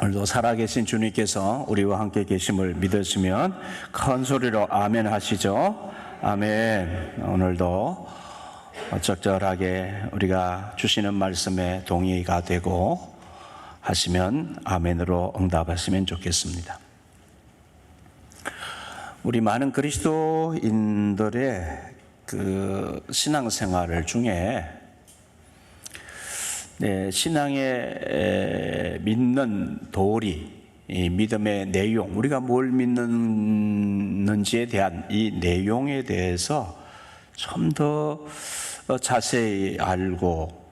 오늘도 살아계신 주님께서 우리와 함께 계심을 믿으시면 큰 소리로 아멘 하시죠. 아멘. 오늘도 적절하게 우리가 주시는 말씀에 동의가 되고 하시면 아멘으로 응답하시면 좋겠습니다. 우리 많은 그리스도인들의 그 신앙생활 중에 신앙의 믿는 도리, 이 믿음의 내용, 우리가 뭘 믿는지에 대한 이 내용에 대해서 좀 더 자세히 알고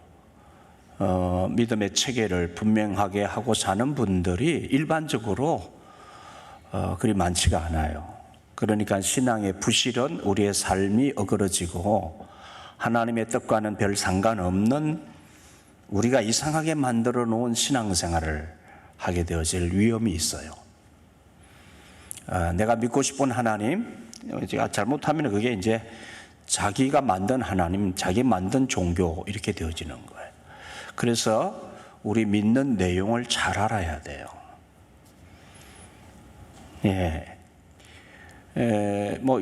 믿음의 체계를 분명하게 하고 사는 분들이 일반적으로 그리 많지가 않아요. 그러니까 신앙의 부실은 우리의 삶이 어그러지고 하나님의 뜻과는 별 상관없는 우리가 이상하게 만들어 놓은 신앙생활을 하게 되어질 위험이 있어요. 내가 믿고 싶은 하나님, 제가 잘못하면 그게 이제 자기가 만든 하나님, 자기 만든 종교 이렇게 되어지는 거예요. 그래서 우리 믿는 내용을 잘 알아야 돼요.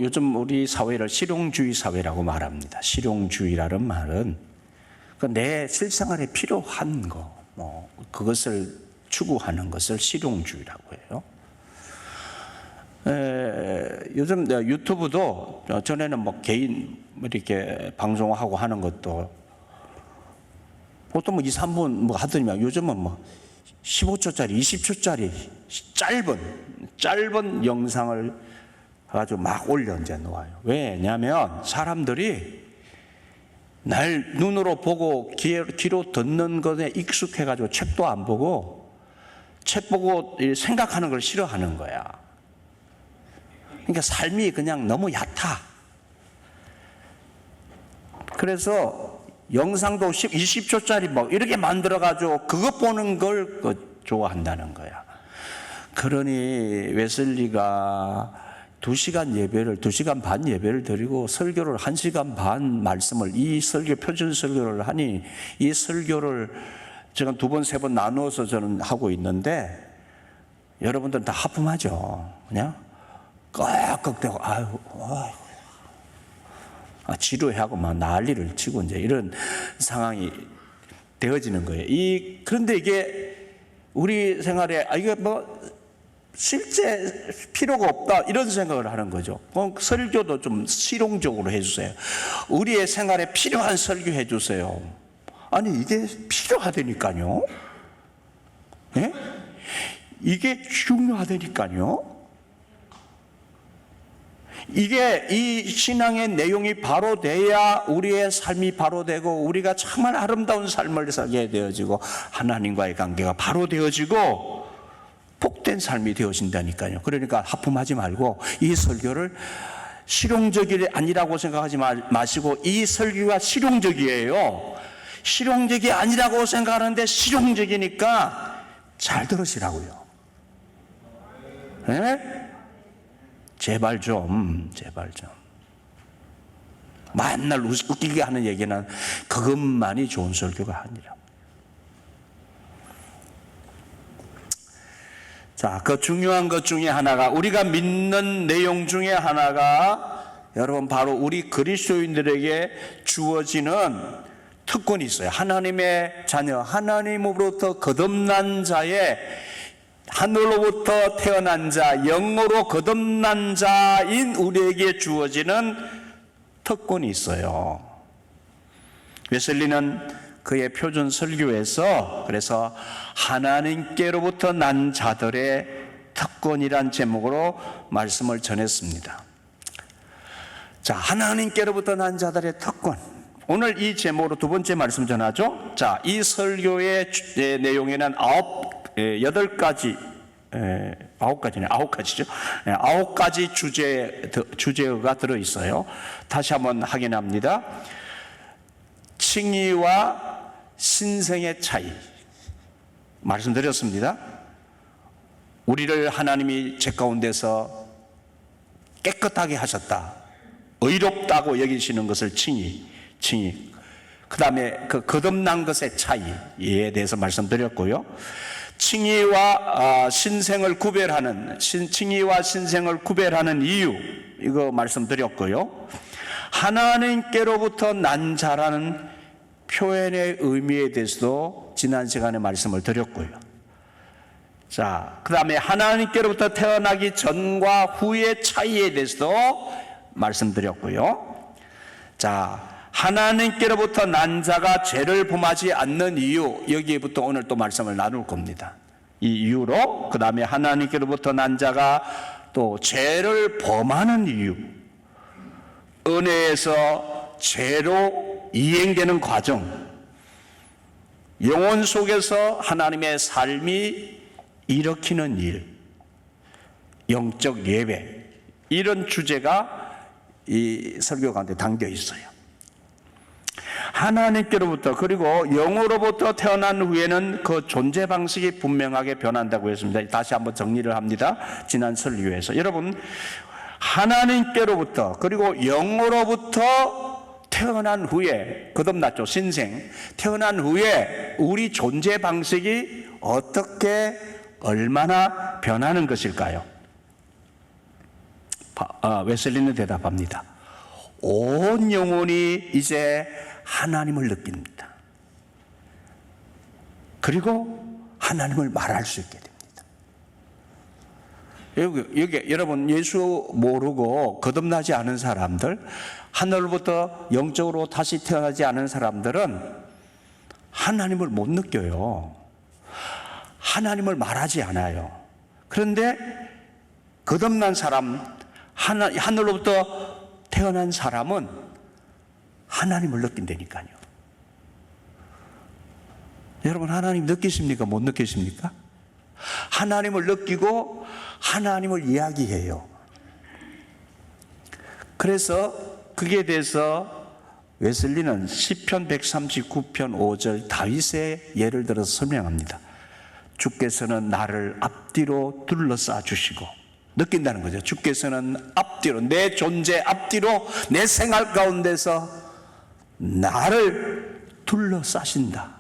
요즘 우리 사회를 실용주의 사회라고 말합니다. 실용주의라는 말은 내 실생활에 필요한 거, 그것을 추구하는 것을 실용주의라고 해요. 요즘 유튜브도 전에는 개인 이렇게 방송하고 하는 것도 보통 2, 3분 하더니만 요즘은 15초짜리, 20초짜리 짧은 영상을 가지고 막 올려 이제 놓아요. 왜냐하면 사람들이 날 눈으로 보고 귀로 듣는 것에 익숙해가지고 책도 안 보고 책 보고 생각하는 걸 싫어하는 거야. 그러니까 삶이 그냥 너무 얕아. 그래서 영상도 20초짜리 이렇게 만들어가지고 그것 보는 걸 좋아한다는 거야. 그러니 웨슬리가 2시간 반 예배를 드리고 설교를 1시간 반 말씀을 이 설교 표준 설교를 하니 이 설교를 지금 2번, 3번 나누어서 저는 하고 있는데 여러분들은 다 하품하죠. 그냥 꺽꺽대고 지루해하고 막 난리를 치고 이제 이런 상황이 되어지는 거예요. 그런데 이게 우리 생활에 이게 실제 필요가 없다 이런 생각을 하는 거죠. 설교도 좀 실용적으로 해주세요. 우리의 생활에 필요한 설교 해주세요. 아니 이게 필요하다니까요. 예? 이게 중요하다니까요. 이게 이 신앙의 내용이 바로 돼야 우리의 삶이 바로 되고 우리가 정말 아름다운 삶을 살게 되어지고 하나님과의 관계가 바로 되어지고 복된 삶이 되어진다니까요. 그러니까 하품하지 말고 이 설교를 실용적이 아니라고 생각하지 마시고 이 설교가 실용적이에요. 실용적이 아니라고 생각하는데 실용적이니까 잘 들으시라고요. 네? 제발 좀. 맨날 웃기게 하는 얘기는 그것만이 좋은 설교가 아니라. 자, 그 중요한 것 중에 하나가 우리가 믿는 내용 중에 하나가 여러분 바로 우리 그리스도인들에게 주어지는 특권이 있어요. 하나님의 자녀, 하나님으로부터 거듭난 자의 하늘로부터 태어난 자, 영으로 거듭난 자인 우리에게 주어지는 특권이 있어요. 웨슬리는 그의 표준 설교에서 그래서 하나님께로부터 난 자들의 특권이란 제목으로 말씀을 전했습니다. 자, 하나님께로부터 난 자들의 특권. 오늘 이 제목으로 두 번째 말씀 전하죠. 자, 이 설교의 내용에는 8가지 주제어가 들어있어요. 다시 한번 확인합니다. 칭의와 신성의 차이 말씀드렸습니다. 우리를 하나님이 죄 가운데서 깨끗하게 하셨다, 의롭다고 여기시는 것을 칭의. 그 다음에 그 거듭난 것의 차이에 대해서 말씀드렸고요. 칭의와 신생을 구별하는 칭의와 신생을 구별하는 이유, 이거 말씀드렸고요. 하나님께로부터 난 자라는 표현의 의미에 대해서도 지난 시간에 말씀을 드렸고요. 자, 그 다음에 하나님께로부터 태어나기 전과 후의 차이에 대해서도 말씀드렸고요. 자, 하나님께로부터 난 자가 죄를 범하지 않는 이유, 여기에부터 오늘 또 말씀을 나눌 겁니다. 이 이유로, 그 다음에 하나님께로부터 난 자가 또 죄를 범하는 이유, 은혜에서 죄로 이행되는 과정, 영혼 속에서 하나님의 삶이 일으키는 일, 영적 예배, 이런 주제가 이 설교 가운데 담겨 있어요. 하나님께로부터, 그리고 영으로부터 태어난 후에는 그 존재 방식이 분명하게 변한다고 했습니다. 다시 한번 정리를 합니다. 지난 설교에서. 여러분, 하나님께로부터 그리고 영으로부터 태어난 후에, 거듭났죠, 신생. 태어난 후에 우리 존재 방식이 어떻게, 얼마나 변하는 것일까요? 웨슬리는 대답합니다. 온 영혼이 이제 하나님을 느낍니다. 그리고 하나님을 말할 수 있게 됩니다. 여기 여러분, 예수 모르고 거듭나지 않은 사람들, 하늘로부터 영적으로 다시 태어나지 않은 사람들은 하나님을 못 느껴요. 하나님을 말하지 않아요. 그런데 거듭난 사람, 하늘로부터 태어난 사람은 하나님을 느낀다니까요. 여러분, 하나님 느끼십니까? 못 느끼십니까? 하나님을 느끼고 하나님을 이야기해요. 그래서 그게 대해서 웨슬리는 시편 139편 5절 다윗의 예를 들어서 설명합니다. 주께서는 나를 앞뒤로 둘러싸 주시고, 느낀다는 거죠. 주께서는 앞뒤로, 내 존재 앞뒤로 내 생활 가운데서 나를 둘러싸신다.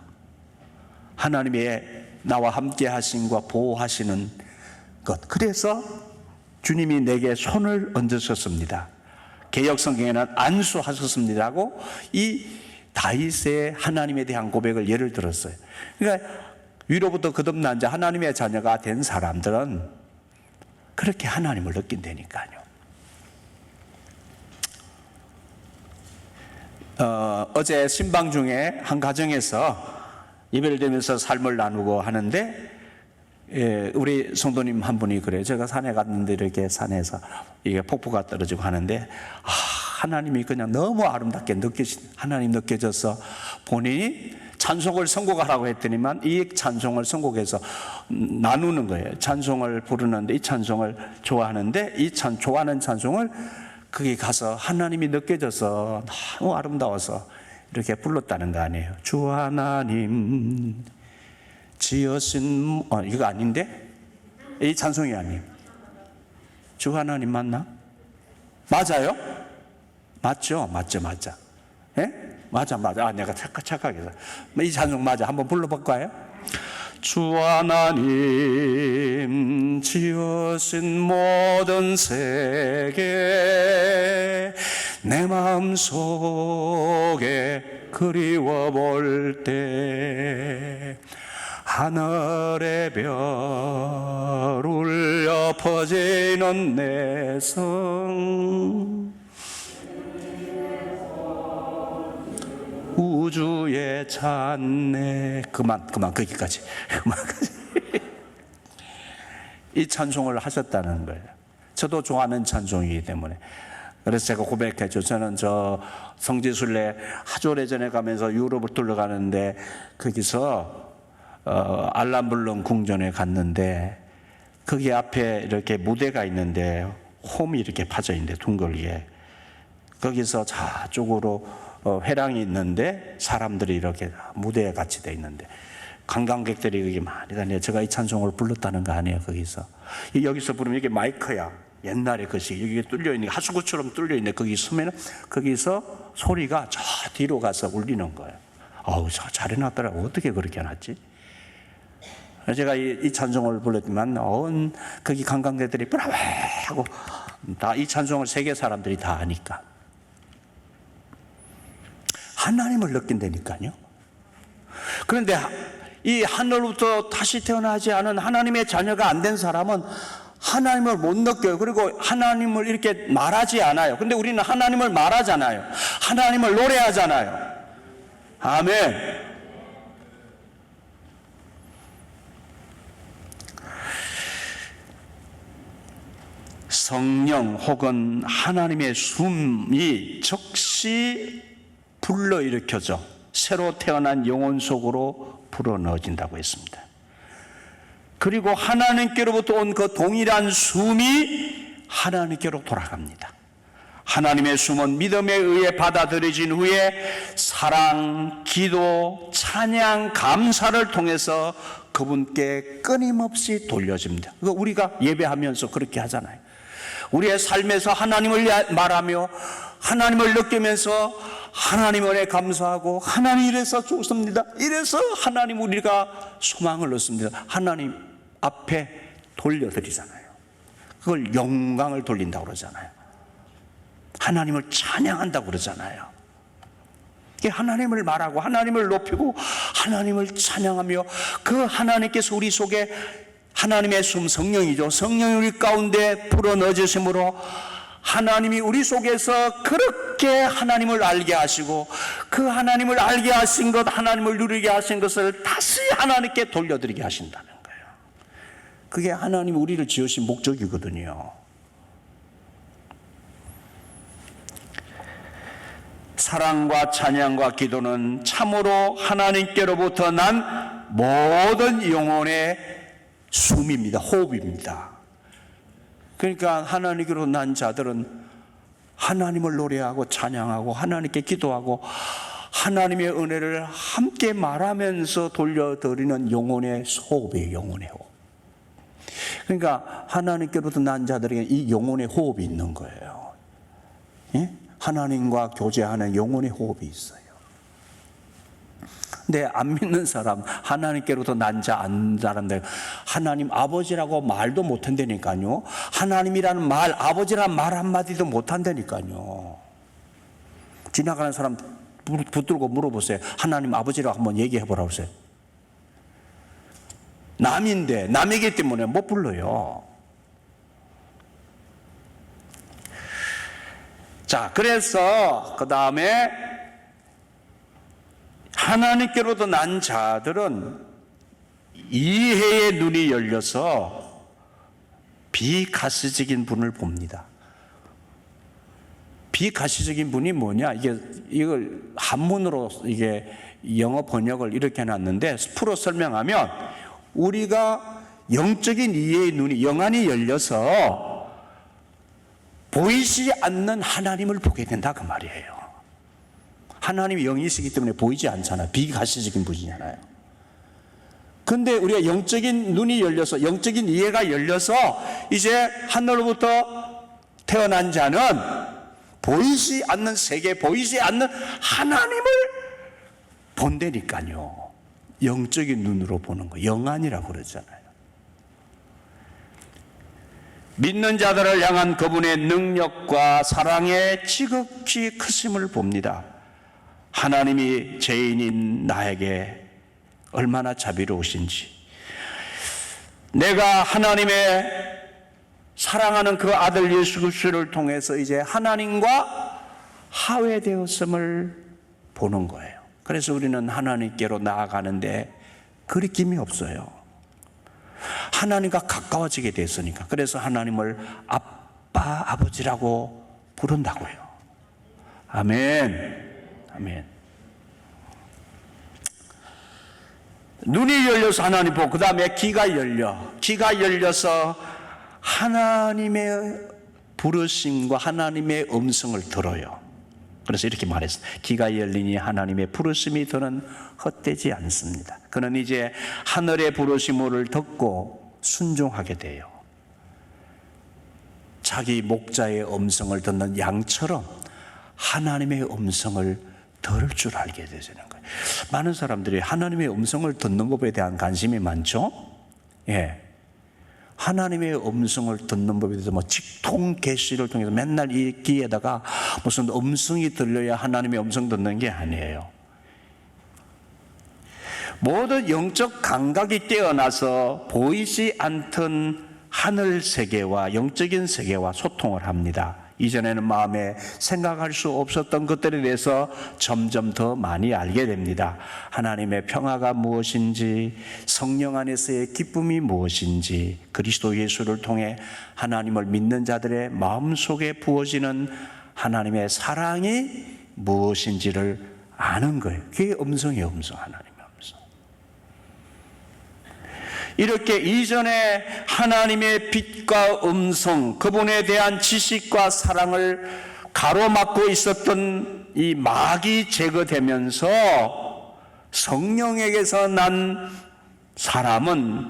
하나님의 나와 함께 하심과 보호하시는 것. 그래서 주님이 내게 손을 얹으셨습니다. 개역성경에는 안수하셨습니다라고 이 다윗의 하나님에 대한 고백을 예를 들었어요. 그러니까 위로부터 거듭난 자, 하나님의 자녀가 된 사람들은 그렇게 하나님을 느낀다니까요. 어제 신방 중에 한 가정에서 이별되면서 삶을 나누고 하는데, 우리 성도님 한 분이 그래요. 제가 산에 갔는데 이렇게 산에서 이게 폭포가 떨어지고 하는데, 하나님이 그냥 너무 아름답게 하나님 느껴져서 본인이 찬송을 선곡하라고 했더니만 이 찬송을 선곡해서 나누는 거예요. 찬송을 부르는데, 이 찬송을 좋아하는데, 좋아하는 찬송을 거기 가서 하나님이 느껴져서 너무 아름다워서 이렇게 불렀다는 거 아니에요. 주 하나님 지으신, 이거 아닌데? 이 찬송이 아니에요. 주 하나님 맞나? 맞아요? 맞죠? 맞죠? 예? 맞아. 내가 착각해서. 이 찬송 맞아. 한번 불러볼까요? 주 하나님 지으신 모든 세계 내 마음속에 그리워 볼 때 하늘의 별 울려 퍼지는 내 성 우주의 찬내. 그만 거기까지. 이 찬송을 하셨다는 거예요. 저도 좋아하는 찬송이기 때문에. 그래서 제가 고백했죠. 저는 저 성지순례 아주 오래전에 가면서 유럽을 둘러가는데 거기서 알람블론 궁전에 갔는데 거기 앞에 이렇게 무대가 있는데 홈이 이렇게 파져 있는데 둥글게 거기서 저쪽으로 회랑이 있는데 사람들이 이렇게 무대에 같이 돼 있는데 관광객들이 여기 많이 다녀요. 제가 이 찬송을 불렀다는 거 아니에요. 거기서 여기서 부르면 이게 마이크야. 옛날에 것이 여기 뚫려 있는 하수구처럼 뚫려 있는데 거기 서면은 거기서 소리가 저 뒤로 가서 울리는 거예요. 잘 해놨더라고. 어떻게 그렇게 해놨지? 제가 이 찬송을 불렀지만 거기 관광객들이 브라보 하고 다 이 찬송을 세계 사람들이 다 아니까 하나님을 느낀다니까요. 그런데 이 하늘부터 다시 태어나지 않은 하나님의 자녀가 안 된 사람은 하나님을 못 느껴요. 그리고 하나님을 이렇게 말하지 않아요. 근데 우리는 하나님을 말하잖아요. 하나님을 노래하잖아요. 아멘. 성령 혹은 하나님의 숨이 즉시 불러일으켜져 새로 태어난 영혼 속으로 불어넣어진다고 했습니다. 그리고 하나님께로부터 온 그 동일한 숨이 하나님께로 돌아갑니다. 하나님의 숨은 믿음에 의해 받아들여진 후에 사랑, 기도, 찬양, 감사를 통해서 그분께 끊임없이 돌려집니다. 우리가 예배하면서 그렇게 하잖아요. 우리의 삶에서 하나님을 말하며 하나님을 느끼면서 하나님 은혜 감사하고 하나님 이래서 좋습니다. 이래서 하나님 우리가 소망을 얻습니다. 하나님 앞에 돌려드리잖아요. 그걸 영광을 돌린다고 그러잖아요. 하나님을 찬양한다고 그러잖아요. 하나님을 말하고 하나님을 높이고 하나님을 찬양하며 그 하나님께서 우리 속에 하나님의 숨 성령이죠. 성령이 우리 가운데 불어넣어주심으로 하나님이 우리 속에서 그렇게 하나님을 알게 하시고 그 하나님을 알게 하신 것, 하나님을 누리게 하신 것을 다시 하나님께 돌려드리게 하신다는 거예요. 그게 하나님이 우리를 지으신 목적이거든요. 사랑과 찬양과 기도는 참으로 하나님께로부터 난 모든 영혼의 숨입니다. 호흡입니다. 그러니까 하나님께로 난 자들은 하나님을 노래하고 찬양하고 하나님께 기도하고 하나님의 은혜를 함께 말하면서 돌려드리는 영혼의 호흡이에요. 영혼의 호흡. 그러니까 하나님께로부터 난 자들에게 이 영혼의 호흡이 있는 거예요. 예? 하나님과 교제하는 영혼의 호흡이 있어요. 근데 안 믿는 사람, 하나님께로부터 난 자 안 사람들, 하나님 아버지라고 말도 못한다니까요. 하나님이라는 말, 아버지라는 말 한마디도 못한다니까요. 지나가는 사람 붙들고 물어보세요. 하나님 아버지라고 한번 얘기해 보라고 하세요. 남인데, 남이기 때문에 못 불러요. 자, 그래서 그 다음에 하나님께로부터 난 자들은 이해의 눈이 열려서 비가시적인 분을 봅니다. 비가시적인 분이 뭐냐? 이걸 한문으로 영어 번역을 이렇게 해놨는데 풀어 설명하면 우리가 영적인 이해의 눈이 영안이 열려서 보이지 않는 하나님을 보게 된다 그 말이에요. 하나님이 영이시기 때문에 보이지 않잖아요. 비가시적인 분이잖아요. 근데 우리가 영적인 눈이 열려서 영적인 이해가 열려서 이제 하늘로부터 태어난 자는 보이지 않는 세계, 보이지 않는 하나님을 본다니까요. 영적인 눈으로 보는 거, 영안이라고 그러잖아요. 믿는 자들을 향한 그분의 능력과 사랑의 지극히 크심을 봅니다. 하나님이 죄인인 나에게 얼마나 자비로우신지, 내가 하나님의 사랑하는 그 아들 예수 그리스도를 통해서 이제 하나님과 화해되었음을 보는 거예요. 그래서 우리는 하나님께로 나아가는데 거리낌이 없어요. 하나님과 가까워지게 됐으니까. 그래서 하나님을 아빠, 아버지라고 부른다고요. 아멘. 아멘. 눈이 열려서 하나님 보고 그 다음에 귀가 열려서 하나님의 부르심과 하나님의 음성을 들어요. 그래서 이렇게 말했어요. 귀가 열리니 하나님의 부르심이 더는 헛되지 않습니다. 그는 이제 하늘의 부르심을 듣고 순종하게 돼요. 자기 목자의 음성을 듣는 양처럼 하나님의 음성을 들을 줄 알게 되는 거예요. 많은 사람들이 하나님의 음성을 듣는 것에 대한 관심이 많죠? 예. 하나님의 음성을 듣는 법에 대해서 직통 계시를 통해서 맨날 이 귀에다가 무슨 음성이 들려야 하나님의 음성 듣는 게 아니에요. 모든 영적 감각이 깨어나서 보이지 않던 하늘 세계와 영적인 세계와 소통을 합니다. 이전에는 마음에 생각할 수 없었던 것들에 대해서 점점 더 많이 알게 됩니다. 하나님의 평화가 무엇인지, 성령 안에서의 기쁨이 무엇인지, 그리스도 예수를 통해 하나님을 믿는 자들의 마음속에 부어지는 하나님의 사랑이 무엇인지를 아는 거예요. 그게 음성이에요. 음성, 하나님의 음성. 이렇게 이전에 하나님의 빛과 음성, 그분에 대한 지식과 사랑을 가로막고 있었던 이 막이 제거되면서 성령에게서 난 사람은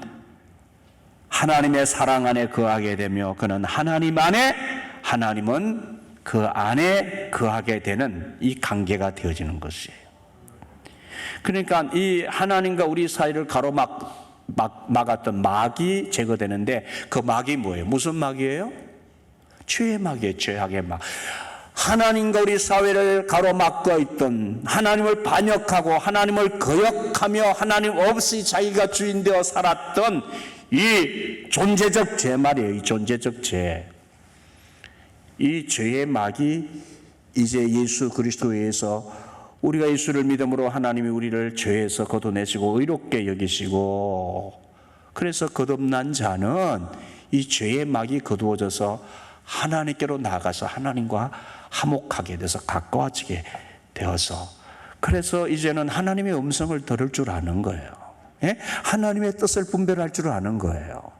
하나님의 사랑 안에 거하게 되며 그는 하나님 안에, 하나님은 그 안에 거하게 되는 이 관계가 되어지는 것이에요. 그러니까 이 하나님과 우리 사이를 막았던 막이 제거되는데, 그 막이 뭐예요? 무슨 막이에요? 죄의 막이에요. 죄악의 막. 하나님과 우리 사회를 가로막고 있던, 하나님을 반역하고 하나님을 거역하며 하나님 없이 자기가 주인 되어 살았던 이 존재적 죄 말이에요. 이 존재적 죄. 이 죄의 막이 이제 예수 그리스도에 의해서, 우리가 예수를 믿음으로 하나님이 우리를 죄에서 걷어내시고 의롭게 여기시고, 그래서 거듭난 자는 이 죄의 막이 거두어져서 하나님께로 나아가서 하나님과 화목하게 돼서 가까워지게 되어서, 그래서 이제는 하나님의 음성을 들을 줄 아는 거예요. 예? 하나님의 뜻을 분별할 줄 아는 거예요.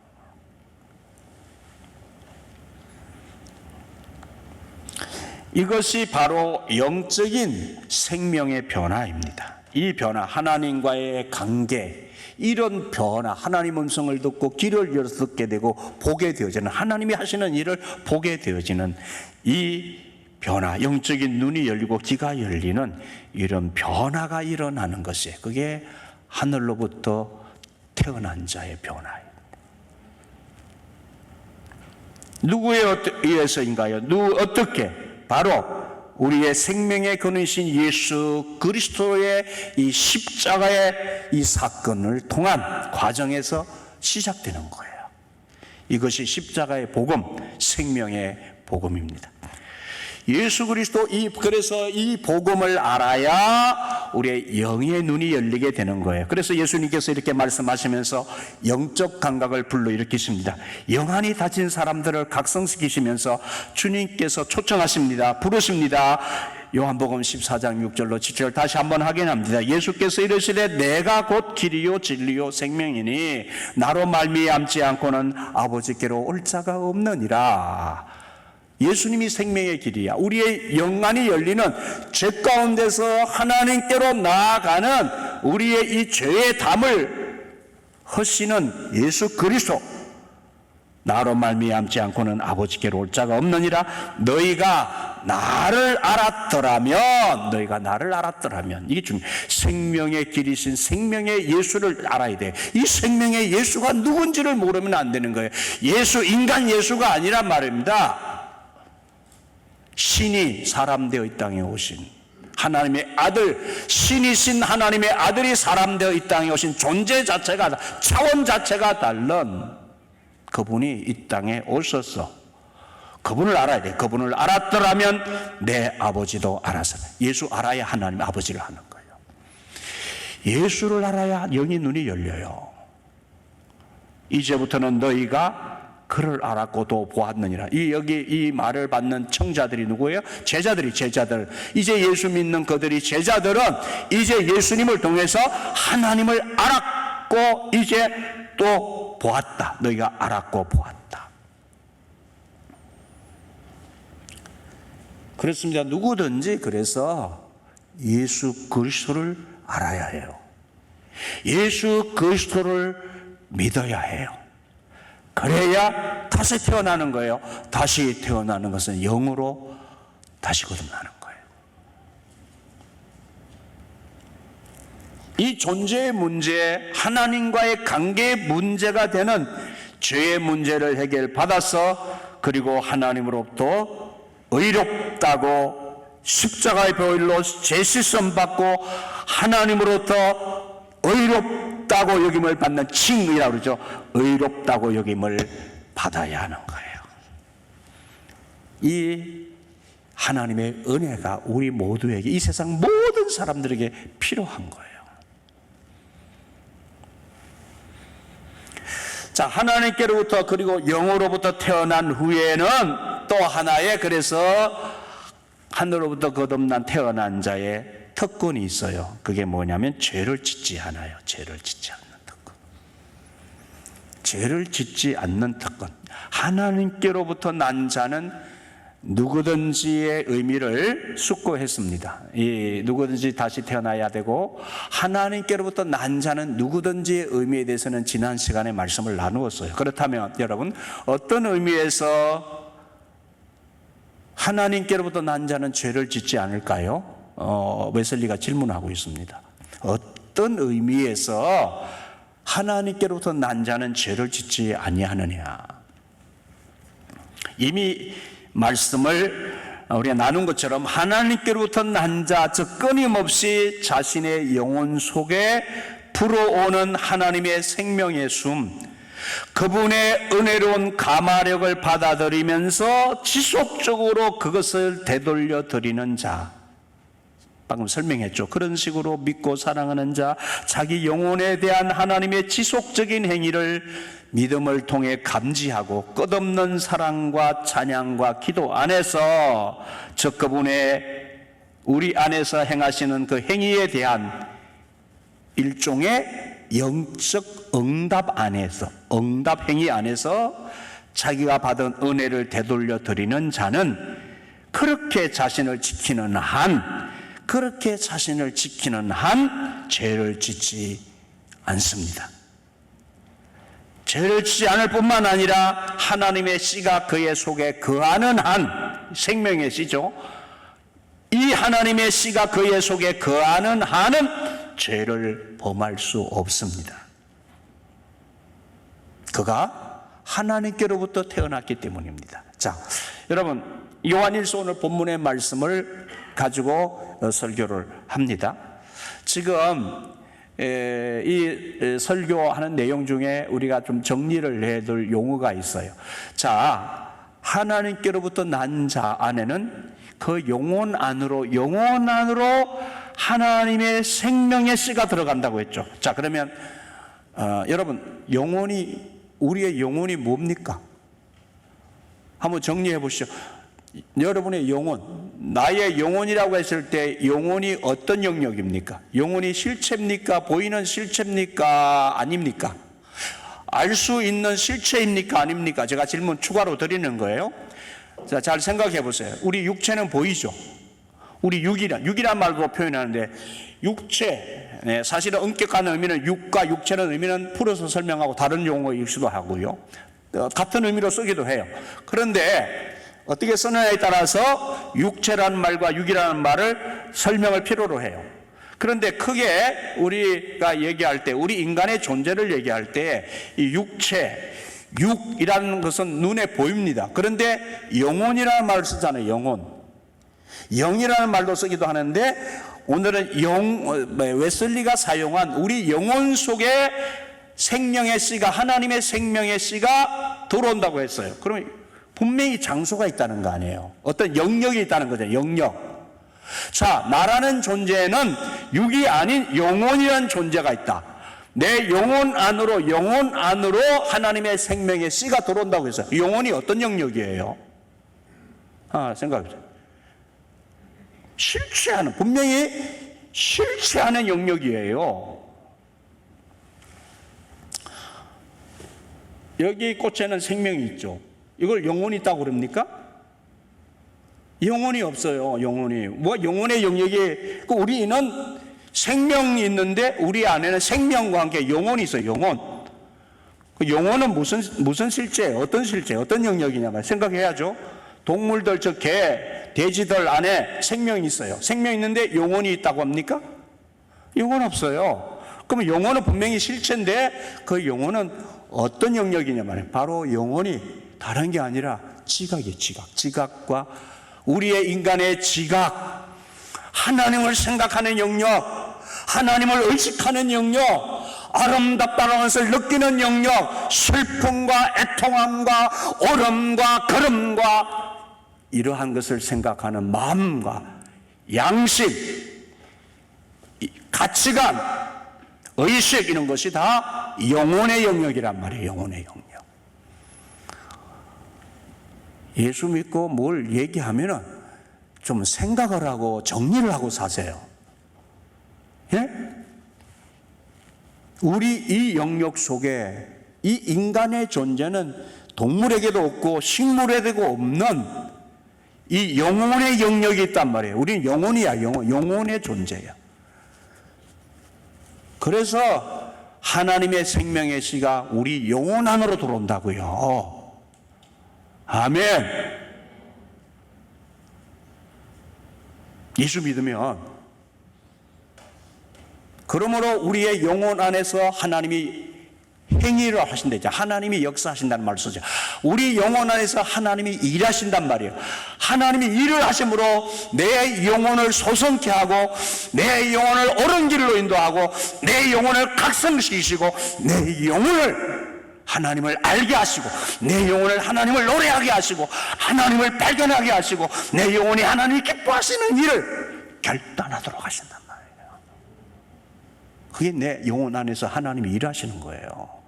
이것이 바로 영적인 생명의 변화입니다. 이 변화, 하나님과의 관계, 이런 변화, 하나님 음성을 듣고 귀를 열어서 듣게 되고 보게 되어지는, 하나님이 하시는 일을 보게 되어지는 이 변화, 영적인 눈이 열리고 귀가 열리는 이런 변화가 일어나는 것이에요. 그게 하늘로부터 태어난 자의 변화예요. 누구에 의해서인가요? 어떻게? 바로 우리의 생명의 근원이신 예수 그리스도의 이 십자가의 이 사건을 통한 과정에서 시작되는 거예요. 이것이 십자가의 복음, 생명의 복음입니다. 예수 그리스도, 그래서 이 복음을 알아야 우리의 영의 눈이 열리게 되는 거예요. 그래서 예수님께서 이렇게 말씀하시면서 영적 감각을 불러일으키십니다. 영안이 닫힌 사람들을 각성시키시면서 주님께서 초청하십니다. 부르십니다. 요한복음 14장 6절로 7절 다시 한번 확인합니다. 예수께서 이르시되 내가 곧 길이요 진리요 생명이니 나로 말미암지 않고는 아버지께로 올 자가 없느니라. 예수님이 생명의 길이야. 우리의 영안이 열리는, 죄 가운데서 하나님께로 나아가는 우리의 이 죄의 담을 허시는 예수 그리스도. 나로 말미암지 않고는 아버지께로 올 자가 없느니라. 너희가 나를 알았더라면, 이게 중요해요. 생명의 길이신 생명의 예수를 알아야 돼. 이 생명의 예수가 누군지를 모르면 안 되는 거예요. 인간 예수가 아니란 말입니다. 신이 사람 되어 이 땅에 오신 하나님의 아들, 신이신 하나님의 아들이 사람 되어 이 땅에 오신 존재 자체가, 차원 자체가 다른 그분이 이 땅에 오셔서 그분을 알아야 돼. 그분을 알았더라면 내 아버지도 알았어. 예수 알아야 하나님 아버지를 아는 거예요. 예수를 알아야 영의 눈이 열려요. 이제부터는 너희가 그를 알았고 또 보았느니라. 여기 이 말을 받는 청자들이 누구예요? 제자들. 이제 예수 믿는 그들이, 제자들은 이제 예수님을 통해서 하나님을 알았고 이제 또 보았다. 너희가 알았고 보았다. 그렇습니다. 누구든지 그래서 예수 그리스도를 알아야 해요. 예수 그리스도를 믿어야 해요. 그래야 다시 태어나는 거예요. 다시 태어나는 것은 영으로 다시 거듭나는 거예요. 이 존재의 문제, 하나님과의 관계의 문제가 되는 죄의 문제를 해결받아서 그리고 하나님으로부터 의롭다고 십자가의 보혈로 죄시선 받고 하나님으로부터 의롭다고 여김을 받는 칭의라고 그러죠. 의롭다고 여김을 받아야 하는 거예요. 이 하나님의 은혜가 우리 모두에게, 이 세상 모든 사람들에게 필요한 거예요. 자, 하나님께로부터 그리고 영으로부터 태어난 후에는 또 하나의, 그래서 하늘로부터 거듭난 태어난 자의 특권이 있어요. 그게 뭐냐면 죄를 짓지 않아요. 죄를 짓지 않는 특권. 죄를 짓지 않는 특권. 하나님께로부터 난 자는 누구든지의 의미를 숙고했습니다. 이 누구든지 다시 태어나야 되고 하나님께로부터 난 자는 누구든지의 의미에 대해서는 지난 시간에 말씀을 나누었어요. 그렇다면 여러분, 어떤 의미에서 하나님께로부터 난 자는 죄를 짓지 않을까요? 웨슬리가 질문하고 있습니다. 어떤 의미에서 하나님께로부터 난 자는 죄를 짓지 아니하느냐? 이미 말씀을 우리가 나눈 것처럼 하나님께로부터 난 자, 즉 끊임없이 자신의 영혼 속에 불어오는 하나님의 생명의 숨, 그분의 은혜로운 감화력을 받아들이면서 지속적으로 그것을 되돌려 드리는 자, 방금 설명했죠. 그런 식으로 믿고 사랑하는 자, 자기 영혼에 대한 하나님의 지속적인 행위를 믿음을 통해 감지하고 끝없는 사랑과 찬양과 기도 안에서, 즉 그분의 우리 안에서 행하시는 그 행위에 대한 일종의 영적 응답 안에서, 응답 행위 안에서 자기가 받은 은혜를 되돌려 드리는 자는 그렇게 자신을 지키는 한 죄를 짓지 않습니다. 죄를 짓지 않을 뿐만 아니라 하나님의 씨가 그의 속에 거하는 한, 생명의 씨죠. 이 하나님의 씨가 그의 속에 거하는 한은 죄를 범할 수 없습니다. 그가 하나님께로부터 태어났기 때문입니다. 자, 여러분, 요한일서 오늘 본문의 말씀을 가지고 설교를 합니다. 지금 이 설교하는 내용 중에 우리가 좀 정리를 해둘 용어가 있어요. 자, 하나님께로부터 난 자 안에는 그 영혼 안으로 하나님의 생명의 씨가 들어간다고 했죠. 자, 그러면 여러분, 우리의 영혼이 뭡니까? 한번 정리해 보시죠. 여러분의 영혼, 나의 영혼이라고 했을 때 영혼이 어떤 영역입니까? 영혼이 실체입니까? 보이는 실체입니까? 아닙니까? 알 수 있는 실체입니까? 아닙니까? 제가 질문 추가로 드리는 거예요. 자, 잘 생각해 보세요. 우리 육체는 보이죠? 우리 육이란 말로 표현하는데, 육체, 사실은 엄격한 의미는 육과 육체는 의미는 풀어서 설명하고 다른 용어일 수도 하고요. 같은 의미로 쓰기도 해요. 그런데 어떻게 쓰느냐에 따라서 육체라는 말과 육이라는 말을 설명을 필요로 해요. 그런데 크게 우리가 얘기할 때, 우리 인간의 존재를 얘기할 때 이 육이라는 것은 눈에 보입니다. 그런데 영혼이라는 말을 쓰잖아요. 영이라는 말도 쓰기도 하는데, 오늘은 웨슬리가 사용한 우리 영혼 속에 생명의 씨가, 하나님의 생명의 씨가 들어온다고 했어요. 그러면 분명히 장소가 있다는 거 아니에요. 어떤 영역이 있다는 거죠. 영역. 자, 나라는 존재에는 육이 아닌 영혼이라는 존재가 있다. 내 영혼 안으로 하나님의 생명의 씨가 들어온다고 했어요. 영혼이 어떤 영역이에요? 생각해보세요. 분명히 실체하는 영역이에요. 여기 꽃에는 생명이 있죠. 이걸 영혼이 있다고 그럽니까? 영혼이 없어요. 영혼의 영역이, 우리는 생명이 있는데 우리 안에는 생명과 함께 영혼이 있어요. 영혼은 무슨 실제, 어떤 영역이냐 생각해야죠. 동물들, 즉 개, 돼지들 안에 생명이 있어요. 생명이 있는데 영혼이 있다고 합니까? 영혼 없어요. 그러면 영혼은 분명히 실체인데 그 영혼은 어떤 영역이냐 말이에요. 바로 영혼이 다른 게 아니라 지각이에요. 지각과 우리의 인간의 지각, 하나님을 생각하는 영역, 하나님을 의식하는 영역, 아름답다는 것을 느끼는 영역, 슬픔과 애통함과 오름과 걸음과 이러한 것을 생각하는 마음과 양심, 가치관, 의식, 이런 것이 다 영혼의 영역이란 말이에요. 영혼의 영역. 예수 믿고 뭘 얘기하면은 좀 생각을 하고 정리를 하고 사세요. 예? 우리 이 영역 속에 이 인간의 존재는 동물에게도 없고 식물에게도 없는 이 영혼의 영역이 있단 말이에요. 우리는 영혼이야. 영혼의 존재야. 그래서 하나님의 생명의 씨가 우리 영혼 안으로 들어온다고요. 아멘. 예수 믿으면, 그러므로 우리의 영혼 안에서 하나님이 행위를 하신다. 하나님이 역사하신다는 말을 쓰죠. 우리 영혼 안에서 하나님이 일하신단 말이에요. 하나님이 일을 하심으로 내 영혼을 소성케 하고 내 영혼을 옳은 길로 인도하고 내 영혼을 각성시키시고 내 영혼을 하나님을 알게 하시고 내 영혼을 하나님을 노래하게 하시고 하나님을 발견하게 하시고 내 영혼이 하나님이 기뻐하시는 일을 결단하도록 하신단 말이에요. 그게 내 영혼 안에서 하나님이 일하시는 거예요.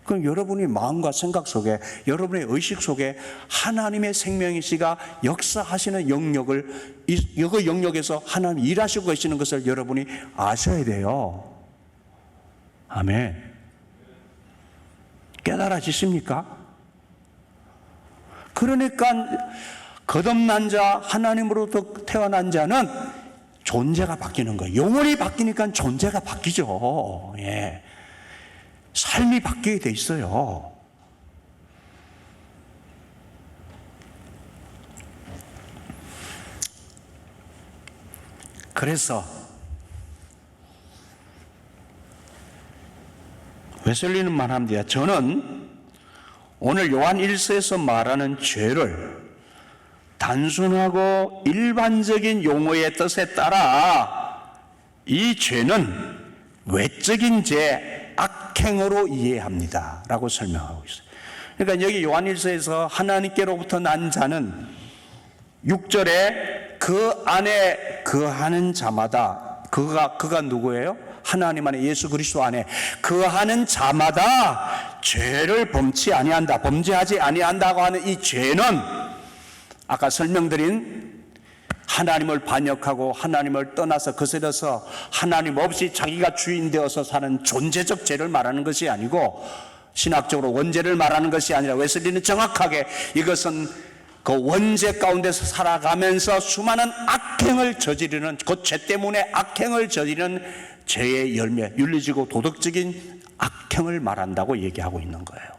그럼 여러분이 마음과 생각 속에, 여러분의 의식 속에 하나님의 생명이시가 역사하시는 영역을, 이 영역에서 하나님이 일하시고 계시는 것을 여러분이 아셔야 돼요. 아멘. 깨달아지십니까? 그러니까 거듭난 자, 하나님으로부터 태어난 자는 존재가 바뀌는 거예요. 영혼이 바뀌니까 존재가 바뀌죠. 예. 삶이 바뀌게 돼 있어요. 그래서 웨슬리는 말합니다. 저는 오늘 요한 1서에서 말하는 죄를 단순하고 일반적인 용어의 뜻에 따라 이 죄는 외적인 죄, 악행으로 이해합니다 라고 설명하고 있어요. 그러니까 여기 요한 1서에서 하나님께로부터 난 자는 6절에 그 안에 거하는 자마다, 그가 누구예요? 하나님 안에, 예수 그리스도 안에 거하는 자마다 죄를 범죄하지 아니한다고 하는 이 죄는 아까 설명드린 하나님을 반역하고 하나님을 떠나서 거스려서 하나님 없이 자기가 주인 되어서 사는 존재적 죄를 말하는 것이 아니고, 신학적으로 원죄를 말하는 것이 아니라 웨슬리는 정확하게 이것은 그 원죄 가운데서 살아가면서 수많은 악행을 저지르는, 그 죄 때문에 악행을 저지르는 죄의 열매, 윤리적이고 도덕적인 악행을 말한다고 얘기하고 있는 거예요.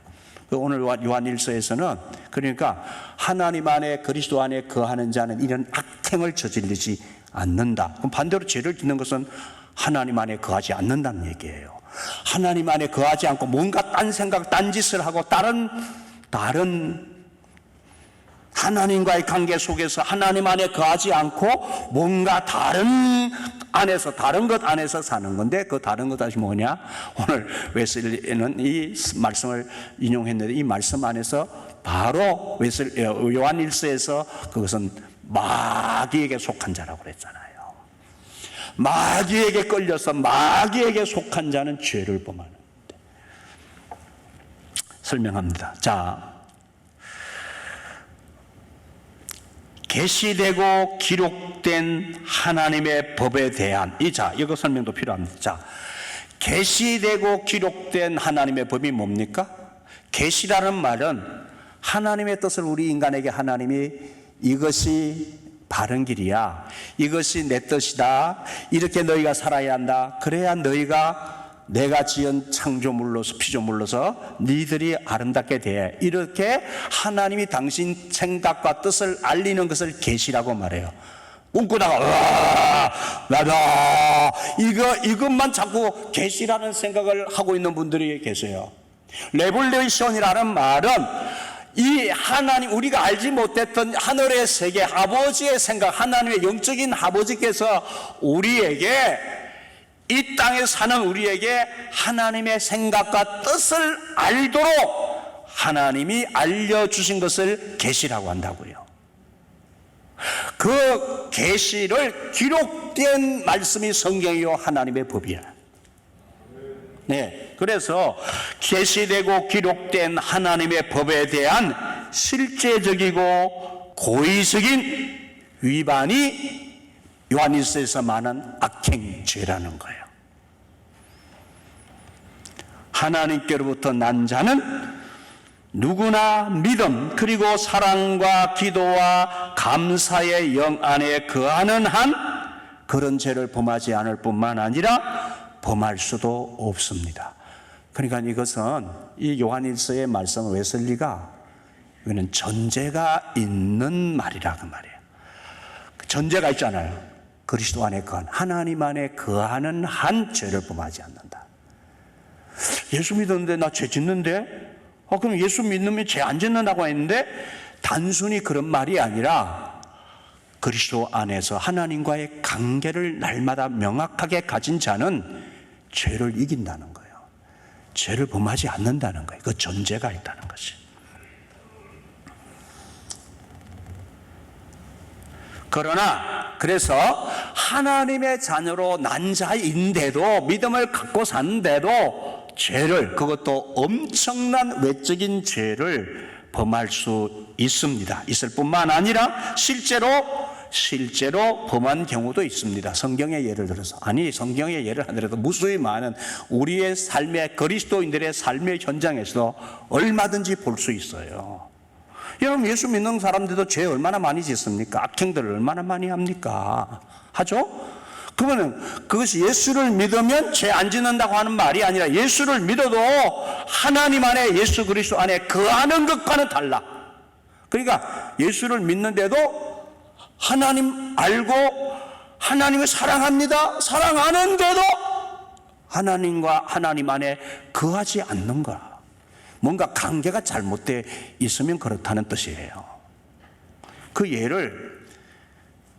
오늘 요한 1서에서는 그러니까 하나님 안에, 그리스도 안에 거하는 자는 이런 악행을 저지르지 않는다. 그럼 반대로 죄를 짓는 것은 하나님 안에 거하지 않는다는 얘기예요. 하나님 안에 거하지 않고 뭔가 딴 생각, 딴 짓을 하고 다른 하나님과의 관계 속에서 하나님 안에 거하지 않고 뭔가 다른 것 안에서 사는 건데, 그 다른 것이 뭐냐? 오늘 웨슬리는 이 말씀을 인용했는데, 이 말씀 안에서 바로 요한 1서에서 그것은 마귀에게 속한 자라고 그랬잖아요. 마귀에게 끌려서 마귀에게 속한 자는 죄를 범하는데, 설명합니다. 자, 계시되고 기록된 하나님의 법에 대한 이거 설명도 필요합니다. 자, 계시되고 기록된 하나님의 법이 뭡니까? 계시라는 말은 하나님의 뜻을 우리 인간에게 하나님이 이것이 바른 길이야, 이것이 내 뜻이다, 이렇게 너희가 살아야 한다, 그래야 너희가 내가 지은 창조물로서, 피조물로서 니들이 아름답게 돼, 이렇게 하나님이 당신 생각과 뜻을 알리는 것을 계시라고 말해요. 꿈꾸다가 나다 이것만 자꾸 계시라는 생각을 하고 있는 분들이 계세요. 레볼레이션이라는 말은 이 하나님, 우리가 알지 못했던 하늘의 세계, 아버지의 생각, 하나님의 영적인 아버지께서 우리에게, 이 땅에 사는 우리에게 하나님의 생각과 뜻을 알도록 하나님이 알려주신 것을 계시라고 한다고요. 그 계시를 기록된 말씀이 성경이요 하나님의 법이야. 네, 그래서 계시되고 기록된 하나님의 법에 대한 실제적이고 고의적인 위반이 요한일서에서 말하는 악행죄라는 거예요. 하나님께로부터 난 자는 누구나 믿음 그리고 사랑과 기도와 감사의 영 안에 거하는 한 그런 죄를 범하지 않을 뿐만 아니라 범할 수도 없습니다. 그러니까 이것은 이 요한일서의 말씀 웨슬리가 이거는 전제가 있는 말이라 그 말이에요. 전제가 있잖아요. 그리스도 안에 거한, 하나님 안에 거하는 한 죄를 범하지 않는다. 예수 믿었는데 나 죄 짓는데? 그럼 예수 믿으면 죄 안 짓는다고 했는데 단순히 그런 말이 아니라 그리스도 안에서 하나님과의 관계를 날마다 명확하게 가진 자는 죄를 이긴다는 거예요. 죄를 범하지 않는다는 거예요. 그 전제가 있다는 것이. 그러나 그래서 하나님의 자녀로 난 자인데도, 믿음을 갖고 사는데도 죄를, 그것도 엄청난 외적인 죄를 범할 수 있습니다. 있을 뿐만 아니라 실제로 범한 경우도 있습니다. 성경의 예를 들어서, 아니 성경의 예를 하더라도 무수히 많은 우리의 삶의, 그리스도인들의 삶의 현장에서 얼마든지 볼 수 있어요. 여러분, 예수 믿는 사람들도 죄 얼마나 많이 짓습니까? 악행들을 얼마나 많이 합니까? 하죠? 그러면 그것이 예수를 믿으면 죄 안 짓는다고 하는 말이 아니라 예수를 믿어도 하나님 안에, 예수 그리스도 안에 거하는 것과는 달라. 그러니까 예수를 믿는데도 하나님 알고 하나님을 사랑합니다. 사랑하는데도 하나님과 하나님 안에 거하지 않는 거야. 뭔가 관계가 잘못되어 있으면 그렇다는 뜻이에요. 그 예를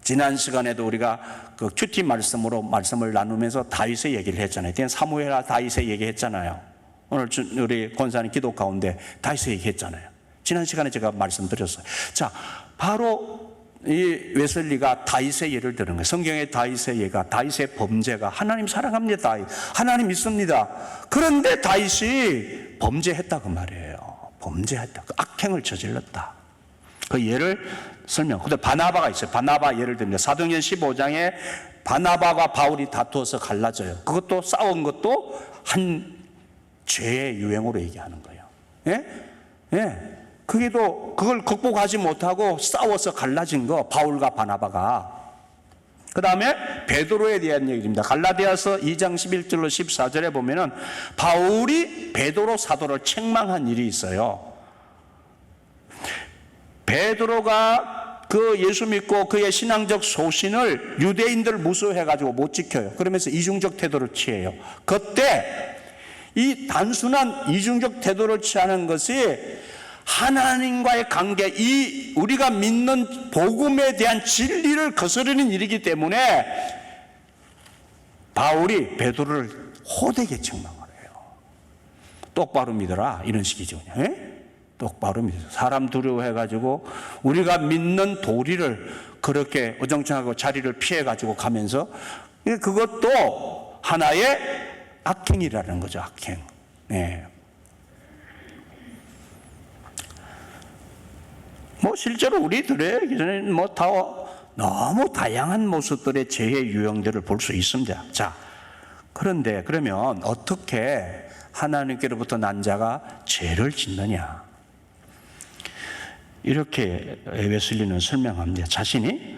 지난 시간에도 우리가 그 큐티 말씀으로 말씀을 나누면서 다윗의 얘기를 했잖아요. 사무엘과 다윗의 얘기했잖아요. 오늘 우리 권사님 기도 가운데 다윗의 얘기했잖아요. 지난 시간에 제가 말씀드렸어요. 자, 바로 이 웨슬리가 다윗의 예를 드는 거예요. 성경의 다윗의 예가, 다윗의 범죄가, 하나님 사랑합니다, 다윗, 하나님 믿습니다. 그런데 다윗이 범죄했다 그 말이에요. 범죄했다. 그 악행을 저질렀다. 그 예를 설명. 근데 바나바가 있어요. 바나바 예를 듭니다. 사도행전 15장에 바나바와 바울이 다투어서 갈라져요. 그것도 싸운 것도 한 죄의 유행으로 얘기하는 거예요. 예? 예. 그걸 극복하지 못하고 싸워서 갈라진 거, 바울과 바나바가. 그 다음에 베드로에 대한 얘기입니다. 갈라디아서 2장 11절로 14절에 보면은 바울이 베드로 사도를 책망한 일이 있어요. 베드로가 그 예수 믿고 그의 신앙적 소신을 유대인들 무수해가지고 못 지켜요. 그러면서 이중적 태도를 취해요. 그때 이 단순한 이중적 태도를 취하는 것이 하나님과의 관계, 이 우리가 믿는 복음에 대한 진리를 거스르는 일이기 때문에 바울이 베드로를 호되게 책망을 해요. 똑바로 믿어라, 이런 식이죠. 예? 똑바로 믿어. 사람 두려워해가지고 우리가 믿는 도리를 그렇게 어정쩡하고 자리를 피해가지고 가면서, 그것도 하나의 악행이라는 거죠. 악행. 네. 실제로 우리들의 기존에 너무 다양한 모습들의 죄의 유형들을 볼 수 있습니다. 자, 그런데 그러면 어떻게 하나님께로부터 난 자가 죄를 짓느냐? 이렇게 웨슬리는 설명합니다. 자신이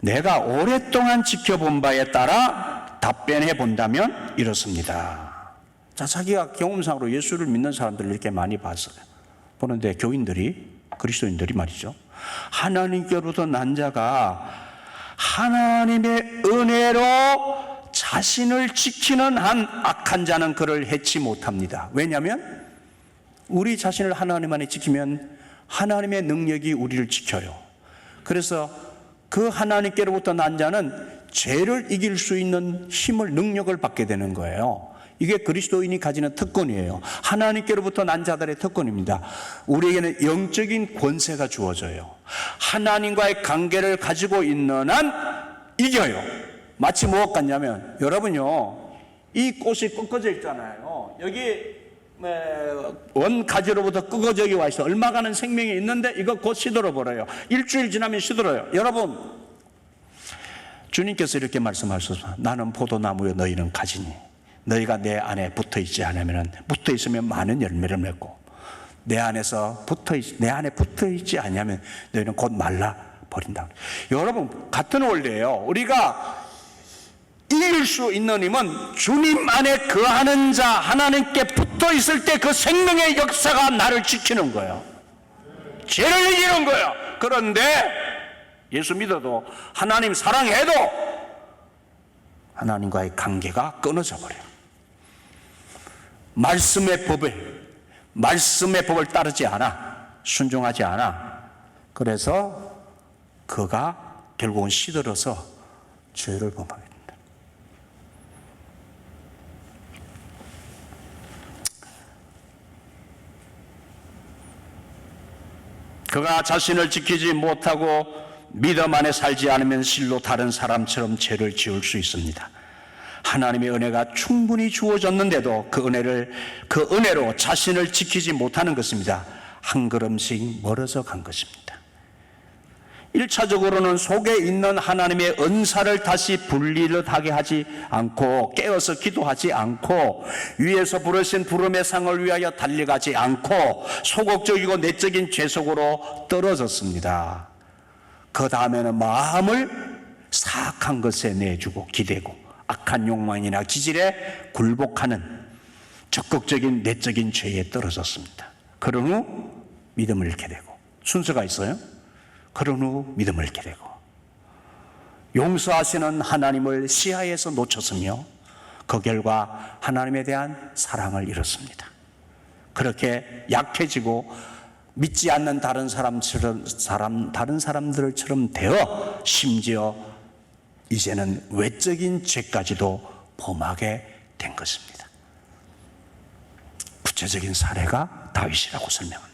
내가 오랫동안 지켜본 바에 따라 답변해 본다면 이렇습니다. 자, 자기가 경험상으로 예수를 믿는 사람들을 이렇게 많이 봤어요. 보는데 교인들이, 그리스도인들이 말이죠, 하나님께로부터 난 자가 하나님의 은혜로 자신을 지키는 한 악한 자는 그를 해치 못합니다. 왜냐하면 우리 자신을 하나님 안에 지키면 하나님의 능력이 우리를 지켜요. 그래서 그 하나님께로부터 난 자는 죄를 이길 수 있는 힘을, 능력을 받게 되는 거예요. 이게 그리스도인이 가지는 특권이에요. 하나님께로부터 난 자들의 특권입니다. 우리에게는 영적인 권세가 주어져요. 하나님과의 관계를 가지고 있는 한 이겨요. 마치 무엇 같냐면, 여러분요, 이 꽃이 꺾어져 있잖아요. 여기 원 가지로부터 꺾어져 와 있어. 얼마간은 생명이 있는데 이거 곧 시들어 버려요. 일주일 지나면 시들어요. 여러분, 주님께서 이렇게 말씀하셨습니다. 나는 포도나무여 너희는 가지니 너희가 내 안에 붙어 있지 않으면, 붙어 있으면 많은 열매를 맺고, 내 안에 붙어 있지 않으면 너희는 곧 말라 버린다. 여러분, 같은 원리예요. 우리가 이길 수 있는 힘은 주님 안에 거하는 자, 하나님께 붙어 있을 때 그 생명의 역사가 나를 지키는 거예요. 죄를 이기는 거예요. 그런데 예수 믿어도, 하나님 사랑해도 하나님과의 관계가 끊어져 버려요. 말씀의 법을 따르지 않아, 순종하지 않아. 그래서 그가 결국은 시들어서 죄를 범하게 된다. 그가 자신을 지키지 못하고 믿음 안에 살지 않으면 실로 다른 사람처럼 죄를 지을 수 있습니다. 하나님의 은혜가 충분히 주어졌는데도 그 은혜로 자신을 지키지 못하는 것입니다. 한 걸음씩 멀어져 간 것입니다. 1차적으로는 속에 있는 하나님의 은사를 다시 분리하게 하지 않고, 깨어서 기도하지 않고, 위에서 부르신 부름의 상을 위하여 달려가지 않고 소극적이고 내적인 죄 속으로 떨어졌습니다. 그 다음에는 마음을 사악한 것에 내주고 기대고 악한 욕망이나 기질에 굴복하는 적극적인 내적인 죄에 떨어졌습니다. 그런 후 믿음을 잃게 되고, 순서가 있어요. 그런 후 믿음을 잃게 되고, 용서하시는 하나님을 시야에서 놓쳤으며 그 결과 하나님에 대한 사랑을 잃었습니다. 그렇게 약해지고 믿지 않는 다른 사람들처럼 되어 심지어 이제는 외적인 죄까지도 범하게 된 것입니다. 구체적인 사례가 다윗이라고 설명합니다.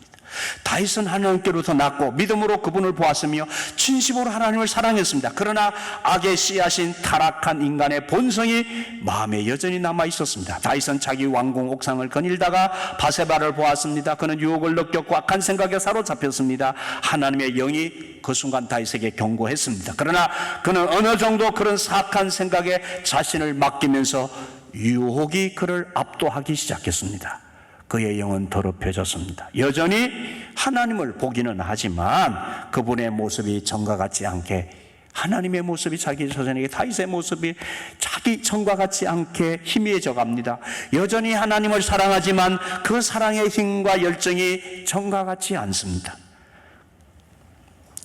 다윗은 하나님께로부터 났고 믿음으로 그분을 보았으며 진심으로 하나님을 사랑했습니다. 그러나 악의 씨앗인 타락한 인간의 본성이 마음에 여전히 남아 있었습니다. 다윗은 자기 왕궁 옥상을 거닐다가 바세바를 보았습니다. 그는 유혹을 느꼈고 악한 생각에 사로잡혔습니다. 하나님의 영이 그 순간 다윗에게 경고했습니다. 그러나 그는 어느 정도 그런 사악한 생각에 자신을 맡기면서 유혹이 그를 압도하기 시작했습니다. 그의 영은 더럽혀졌습니다. 여전히 하나님을 보기는 하지만 그분의 모습이 전과 같지 않게, 하나님의 모습이 자기 자신에게, 다윗의 모습이 자기 전과 같지 않게 희미해져 갑니다. 여전히 하나님을 사랑하지만 그 사랑의 힘과 열정이 전과 같지 않습니다.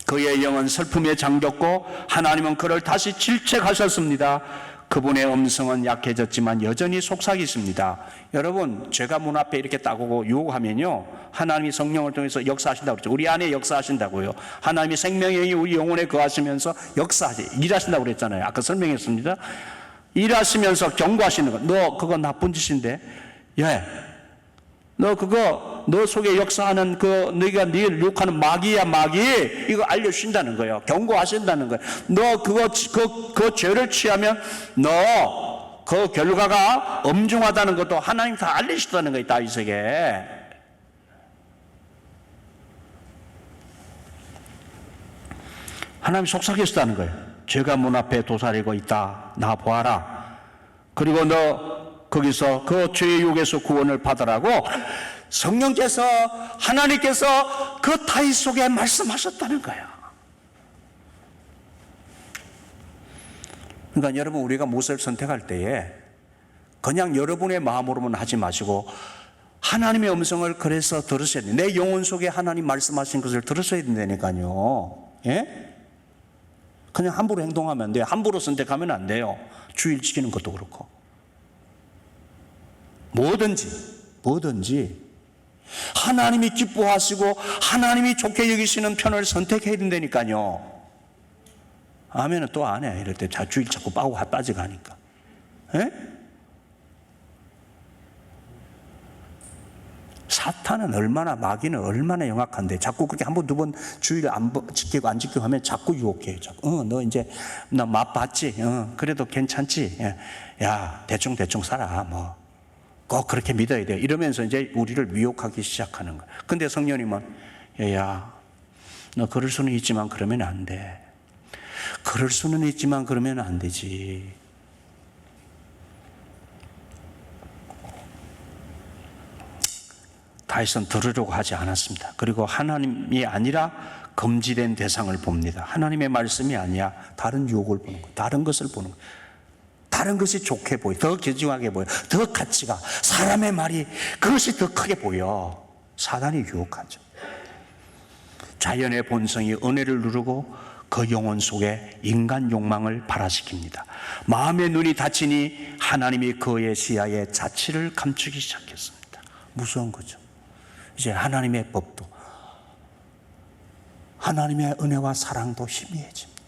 그의 영은 슬픔에 잠겼고 하나님은 그를 다시 질책하셨습니다. 그분의 음성은 약해졌지만 여전히 속삭이 있습니다. 여러분, 죄가 문 앞에 이렇게 딱 오고 유혹하면요, 하나님이 성령을 통해서 역사하신다고 그랬죠. 우리 안에 역사하신다고요. 하나님이 생명의 영이 우리 영혼에 거하시면서 일하신다고 그랬잖아요. 아까 설명했습니다. 일하시면서 경고하시는 거. 너 그거 나쁜 짓인데, 너 속에 역사하는 너희가 니를 유혹하는 마귀야, 마귀. 이거 알려주신다는 거예요. 경고하신다는 거예요. 너 그 죄를 취하면 너 그 결과가 엄중하다는 것도 하나님 다 알리시다는 거예요, 다윗에게. 하나님 속삭이셨다는 거예요. 죄가 문 앞에 도사리고 있다. 나 보아라. 그리고 너 거기서 그 죄의 유혹에서 구원을 받으라고 성령께서, 하나님께서 그 다윗 속에 말씀하셨다는 거예요. 그러니까 여러분, 우리가 무엇을 선택할 때에 그냥 여러분의 마음으로만 하지 마시고 하나님의 음성을 그래서 들으셔야 돼요. 내 영혼 속에 하나님 말씀하신 것을 들으셔야 된다니까요. 예? 그냥 함부로 행동하면 안 돼요. 함부로 선택하면 안 돼요. 주일 지키는 것도 그렇고. 뭐든지 하나님이 기뻐하시고 하나님이 좋게 여기시는 편을 선택해야 된다니까요. 아멘은 또 안 해. 이럴 때 주일 자꾸 빠져가니까. 에? 사탄은 마귀는 얼마나 영악한데 자꾸 그렇게 한 번, 두 번 주일 안 지키고 안 지키고 하면 자꾸 유혹해요. 자꾸. 너 이제 나 맛봤지? 그래도 괜찮지? 야, 대충 살아. 뭐. 꼭 그렇게 믿어야 돼. 이러면서 이제 우리를 미혹하기 시작하는 거예요. 근데 성령님은, 야, 너 그럴 수는 있지만 그러면 안 돼. 그럴 수는 있지만 그러면 안 되지. 다윗은 들으려고 하지 않았습니다. 그리고 하나님이 아니라 금지된 대상을 봅니다. 하나님의 말씀이 아니야. 다른 유혹을 보는 거예요. 다른 것을 보는 거예요. 다른 것이 좋게 보여. 더 귀중하게 보여. 더 가치가. 사람의 말이 그것이 더 크게 보여. 사단이 유혹하죠. 자연의 본성이 은혜를 누르고 그 영혼 속에 인간 욕망을 발화시킵니다. 마음의 눈이 닫히니 하나님이 그의 시야에 자취를 감추기 시작했습니다. 무서운 거죠. 이제 하나님의 법도, 하나님의 은혜와 사랑도 희미해집니다.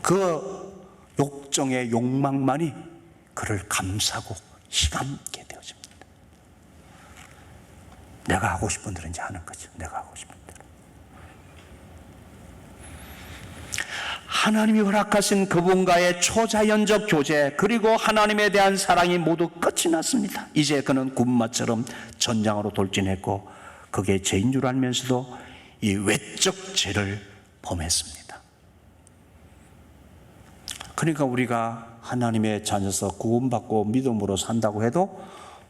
그 욕정의 욕망만이 그를 감싸고 휘감게 되어집니다. 내가 하고 싶은 대로 이제 하는 거죠. 내가 하고 싶은 대로. 하나님이 허락하신 그분과의 초자연적 교제, 그리고 하나님에 대한 사랑이 모두 끝이 났습니다. 이제 그는 군마처럼 전장으로 돌진했고 그게 죄인 줄 알면서도 이 외적 죄를 범했습니다. 그러니까 우리가 하나님의 자녀서 구원받고 믿음으로 산다고 해도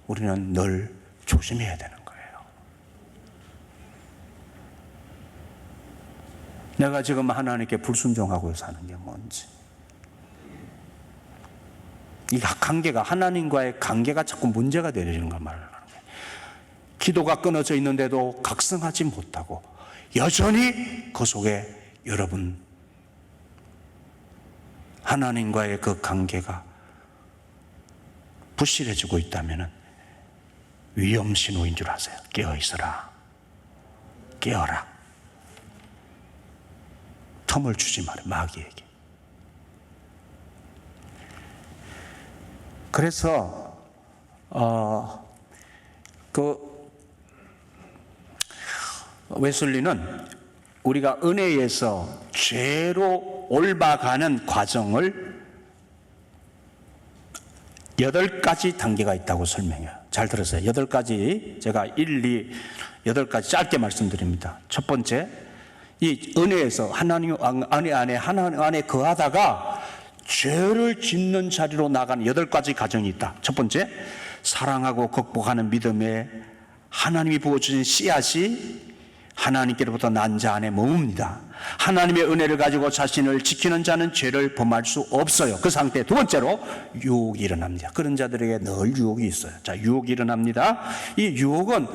우리는 늘 조심해야 되는 거예요. 내가 지금 하나님께 불순종하고 사는 게 뭔지. 이 관계가, 하나님과의 관계가 자꾸 문제가 되는 걸 말하는 거예요. 기도가 끊어져 있는데도 각성하지 못하고 여전히 그 속에 여러분 하나님과의 그 관계가 부실해지고 있다면 위험신호인 줄 아세요. 깨어있어라. 깨어라. 틈을 주지 마라. 마귀에게. 그래서 웨슬리는 우리가 은혜에서 죄로 옮아가는 과정을 8가지 단계가 있다고 설명해요. 잘 들으세요. 8가지, 제가 8가지 짧게 말씀드립니다. 첫 번째, 이 은혜에서 하나님 안에 거하다가 죄를 짓는 자리로 나가는 8가지 과정이 있다. 첫 번째, 사랑하고 극복하는 믿음에 하나님이 부어주신 씨앗이 하나님께로부터 난 자 안에 머뭅니다. 하나님의 은혜를 가지고 자신을 지키는 자는 죄를 범할 수 없어요. 그 상태. 두 번째로 유혹이 일어납니다. 그런 자들에게 늘 유혹이 있어요. 자, 유혹이 일어납니다. 이 유혹은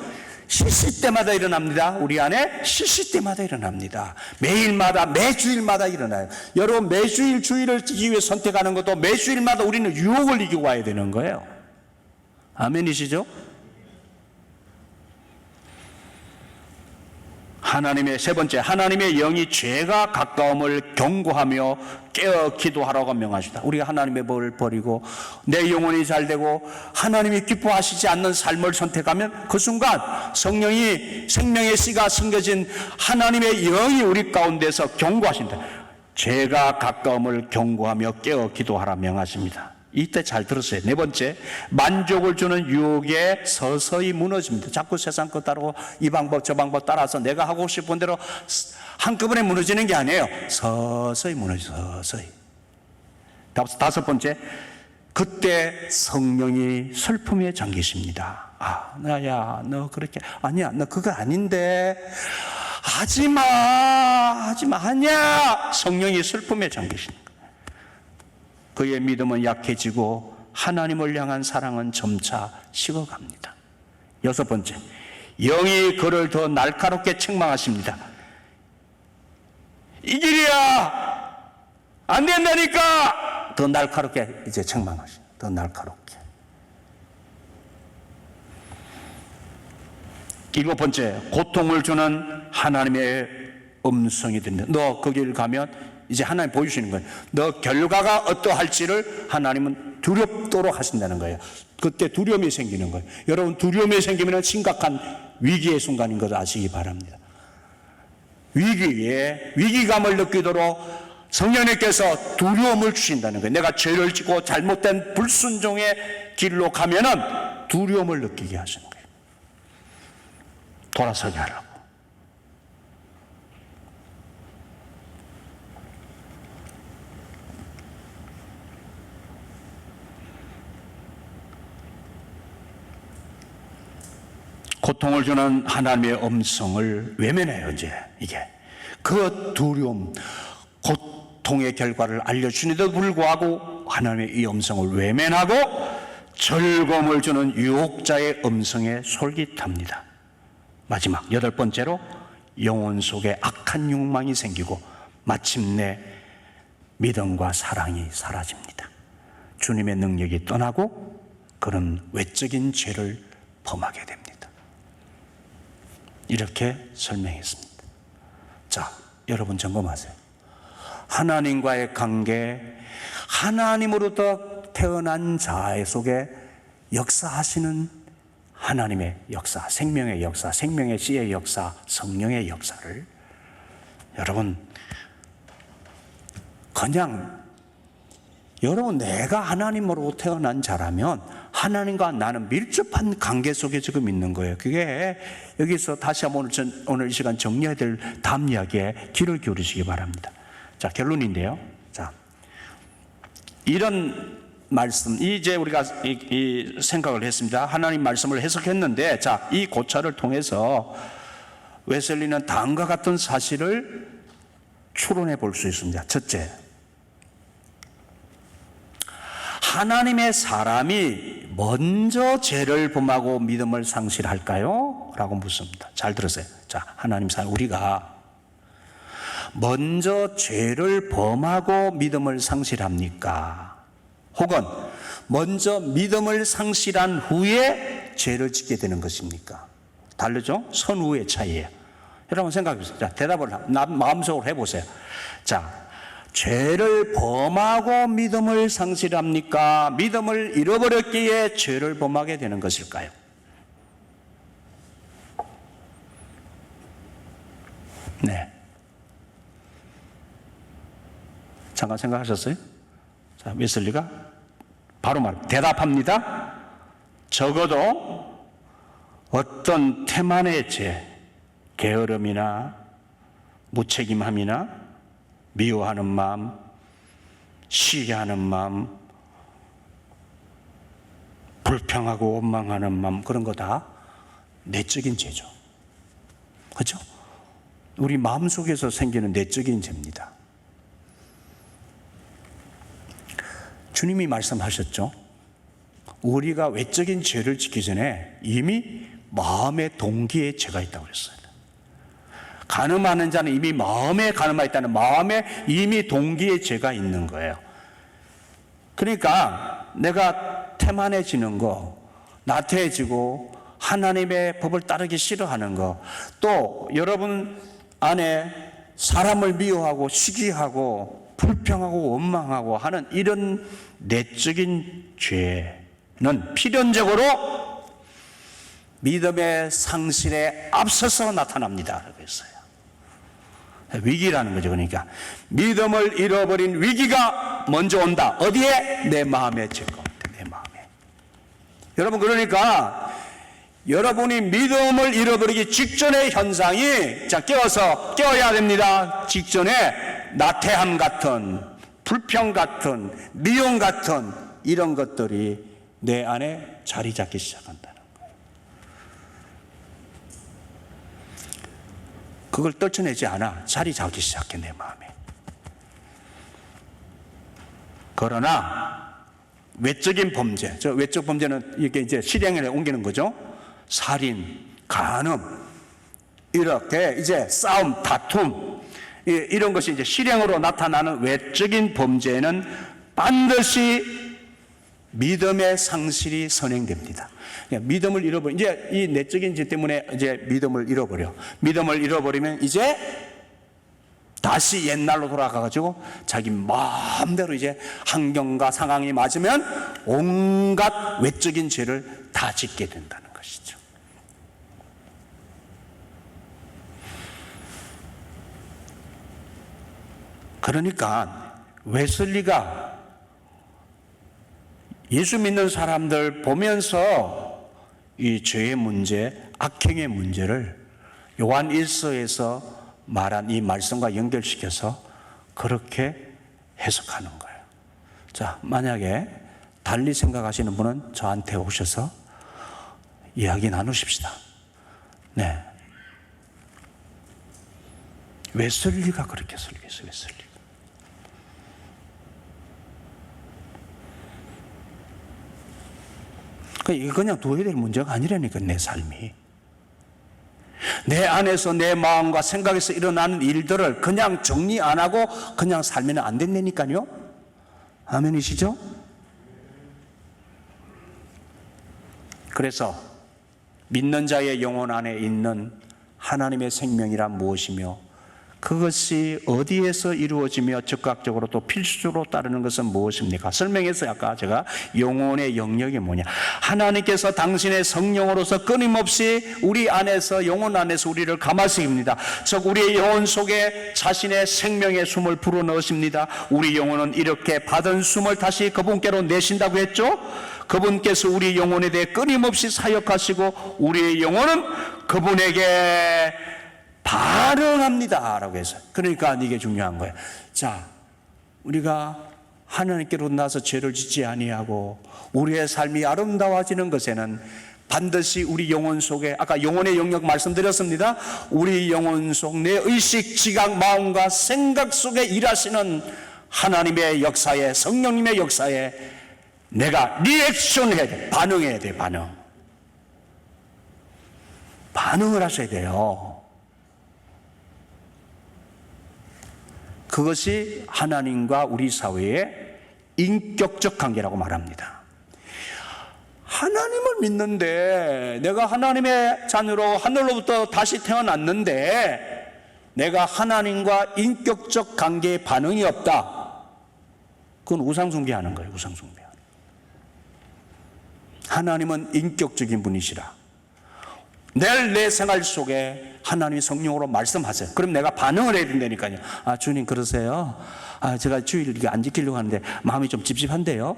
시시때마다 일어납니다. 우리 안에 시시때마다 일어납니다. 매일마다, 매주일마다 일어나요. 여러분, 매주일 주일을 지키기 위해 선택하는 것도 매주일마다 우리는 유혹을 이기고 와야 되는 거예요. 아멘이시죠? 세 번째, 하나님의 영이 죄가 가까움을 경고하며 깨어 기도하라고 명하시다. 우리가 하나님의 법을 버리고 내 영혼이 잘되고 하나님이 기뻐하시지 않는 삶을 선택하면 그 순간 성령이, 생명의 씨가 숨겨진 하나님의 영이 우리 가운데서 경고하신다. 죄가 가까움을 경고하며 깨어 기도하라 명하십니다. 이때 잘 들었어요. 네 번째, 만족을 주는 유혹에 서서히 무너집니다. 자꾸 세상 것 따르고 이 방법 저 방법 따라서 내가 하고 싶은 대로 한꺼번에 무너지는 게 아니에요. 서서히 무너져요. 서서히. 다섯 번째, 그때 성령이 슬픔에 잠기십니다. 아, 나야, 너 그렇게 아니야, 너 그거 아닌데 하지마, 아니야. 성령이 슬픔에 잠기십니다. 그의 믿음은 약해지고 하나님을 향한 사랑은 점차 식어갑니다. 여섯 번째, 영이 그를 더 날카롭게 책망하십니다. 이 길이야 안 된다니까 더 날카롭게 이제 책망하시죠. 더 날카롭게. 일곱 번째, 고통을 주는 하나님의 음성이 된다. 너 거기를 가면 이제 하나님 보여주시는 거예요. 너 결과가 어떠할지를 하나님은 두렵도록 하신다는 거예요. 그때 두려움이 생기는 거예요. 여러분, 두려움이 생기면 심각한 위기의 순간인 것을 아시기 바랍니다. 위기감을 느끼도록 성령님께서 두려움을 주신다는 거예요. 내가 죄를 짓고 잘못된 불순종의 길로 가면은 두려움을 느끼게 하시는 거예요. 돌아서게 하라고. 고통을 주는 하나님의 음성을 외면해요. 이제 이게 그 두려움, 고통의 결과를 알려주는데도 불구하고 하나님의 이 음성을 외면하고 즐거움을 주는 유혹자의 음성에 솔깃합니다. 마지막 여덟 번째로, 영혼 속에 악한 욕망이 생기고 마침내 믿음과 사랑이 사라집니다. 주님의 능력이 떠나고 그런 외적인 죄를 범하게 됩니다. 이렇게 설명했습니다. 자, 여러분 점검하세요. 하나님과의 관계, 하나님으로부터 태어난 자 속에 역사하시는 하나님의 역사, 생명의 역사, 생명의 씨의 역사, 성령의 역사를 여러분 그냥 여러분 내가 하나님으로 태어난 자라면 하나님과 나는 밀접한 관계 속에 지금 있는 거예요. 그게 여기서 다시 한번 오늘 이 시간 정리해야 될 다음 이야기에 귀를 기울이시기 바랍니다. 자, 결론인데요. 자, 이런 말씀, 이제 우리가 이 생각을 했습니다. 하나님 말씀을 해석했는데, 자, 이 고찰을 통해서 웨슬리는 다음과 같은 사실을 추론해 볼 수 있습니다. 첫째, 하나님의 사람이 먼저 죄를 범하고 믿음을 상실할까요? 라고 묻습니다. 잘 들으세요. 자, 하나님 사람, 우리가 먼저 죄를 범하고 믿음을 상실합니까? 혹은 먼저 믿음을 상실한 후에 죄를 짓게 되는 것입니까? 다르죠? 선후의 차이예요. 여러분 생각해 보세요. 자, 대답을 마음속으로 해보세요. 자, 죄를 범하고 믿음을 상실합니까? 믿음을 잃어버렸기에 죄를 범하게 되는 것일까요? 네. 잠깐 생각하셨어요? 자, 웨슬리가 바로 대답합니다. 적어도 어떤 태만의 죄, 게으름이나 무책임함이나 미워하는 마음, 시기하는 마음, 불평하고 원망하는 마음, 그런 거 다 내적인 죄죠. 그렇죠? 우리 마음속에서 생기는 내적인 죄입니다. 주님이 말씀하셨죠. 우리가 외적인 죄를 짓기 전에 이미 마음의 동기에 죄가 있다고 그랬어요. 간음하는 자는 이미 마음에 간음하 있다는 마음에 이미 동기에 죄가 있는 거예요. 그러니까 내가 태만해지는 거, 나태해지고 하나님의 법을 따르기 싫어하는 거, 또 여러분 안에 사람을 미워하고 시기하고 불평하고 원망하고 하는 이런 내적인 죄는 필연적으로 믿음의 상실에 앞서서 나타납니다. 라고 했어요. 위기라는 거죠. 그러니까 믿음을 잃어버린 위기가 먼저 온다. 어디에? 내 마음에 죄 가운데, 내 마음에. 여러분, 그러니까 여러분이 믿음을 잃어버리기 직전의 현상이, 자, 깨어야 됩니다. 직전에 나태함 같은, 불평 같은, 미움 같은 이런 것들이 내 안에 자리 잡기 시작한다는 거예요. 그걸 떨쳐내지 않아 자리 잡기 시작해, 내 마음에. 그러나 외적인 범죄, 저 외적 범죄는 이게 이제 실행에 옮기는 거죠. 살인, 간음, 이렇게 이제 싸움, 다툼, 이런 것이 이제 실행으로 나타나는 외적인 범죄는 반드시 믿음의 상실이 선행됩니다. 믿음을 잃어버려. 이제 이 내적인 죄 때문에 이제 믿음을 잃어버려. 믿음을 잃어버리면 이제 다시 옛날로 돌아가가지고 자기 마음대로 이제 환경과 상황이 맞으면 온갖 외적인 죄를 다 짓게 된다는 것이죠. 그러니까 웨슬리가 예수 믿는 사람들 보면서 이 죄의 문제, 악행의 문제를 요한 1서에서 말한 이 말씀과 연결시켜서 그렇게 해석하는 거예요. 자, 만약에 달리 생각하시는 분은 저한테 오셔서 이야기 나누십시다. 네. 웨슬리가 그렇게 설교했어요, 웨슬리. 이게 그냥 두어야 될 문제가 아니라니까, 내 삶이. 내 안에서 내 마음과 생각에서 일어나는 일들을 그냥 정리 안 하고 그냥 살면 안 된다니까요. 아멘이시죠? 그래서 믿는 자의 영혼 안에 있는 하나님의 생명이란 무엇이며 그것이 어디에서 이루어지며 즉각적으로 또 필수적으로 따르는 것은 무엇입니까? 설명했어요. 아까 제가 영혼의 영역이 뭐냐. 하나님께서 당신의 성령으로서 끊임없이 우리 안에서, 영혼 안에서 우리를 감화시킵니다. 즉 우리의 영혼 속에 자신의 생명의 숨을 불어넣으십니다. 우리 영혼은 이렇게 받은 숨을 다시 그분께로 내신다고 했죠. 그분께서 우리 영혼에 대해 끊임없이 사역하시고 우리의 영혼은 그분에게 반응합니다 라고 해서. 그러니까 이게 중요한 거예요. 자, 우리가 하나님께로 나서 죄를 짓지 아니하고 우리의 삶이 아름다워지는 것에는 반드시 우리 영혼 속에, 아까 영혼의 영역 말씀드렸습니다. 우리 영혼 속 내 의식, 지각, 마음과 생각 속에 일하시는 하나님의 역사에, 성령님의 역사에 내가 리액션해야 돼. 반응해야 돼. 반응을 하셔야 돼요. 그것이 하나님과 우리 사회의 인격적 관계라고 말합니다. 하나님을 믿는데, 내가 하나님의 자녀로 하늘로부터 다시 태어났는데 내가 하나님과 인격적 관계에 반응이 없다. 그건 우상숭배하는 거예요. 우상숭배. 하나님은 인격적인 분이시라. 내 생활 속에 하나님이 성령으로 말씀하세요. 그럼 내가 반응을 해야 된다니까요. 아, 주님 그러세요? 아, 제가 주일 안 지키려고 하는데 마음이 좀 찝찝한데요.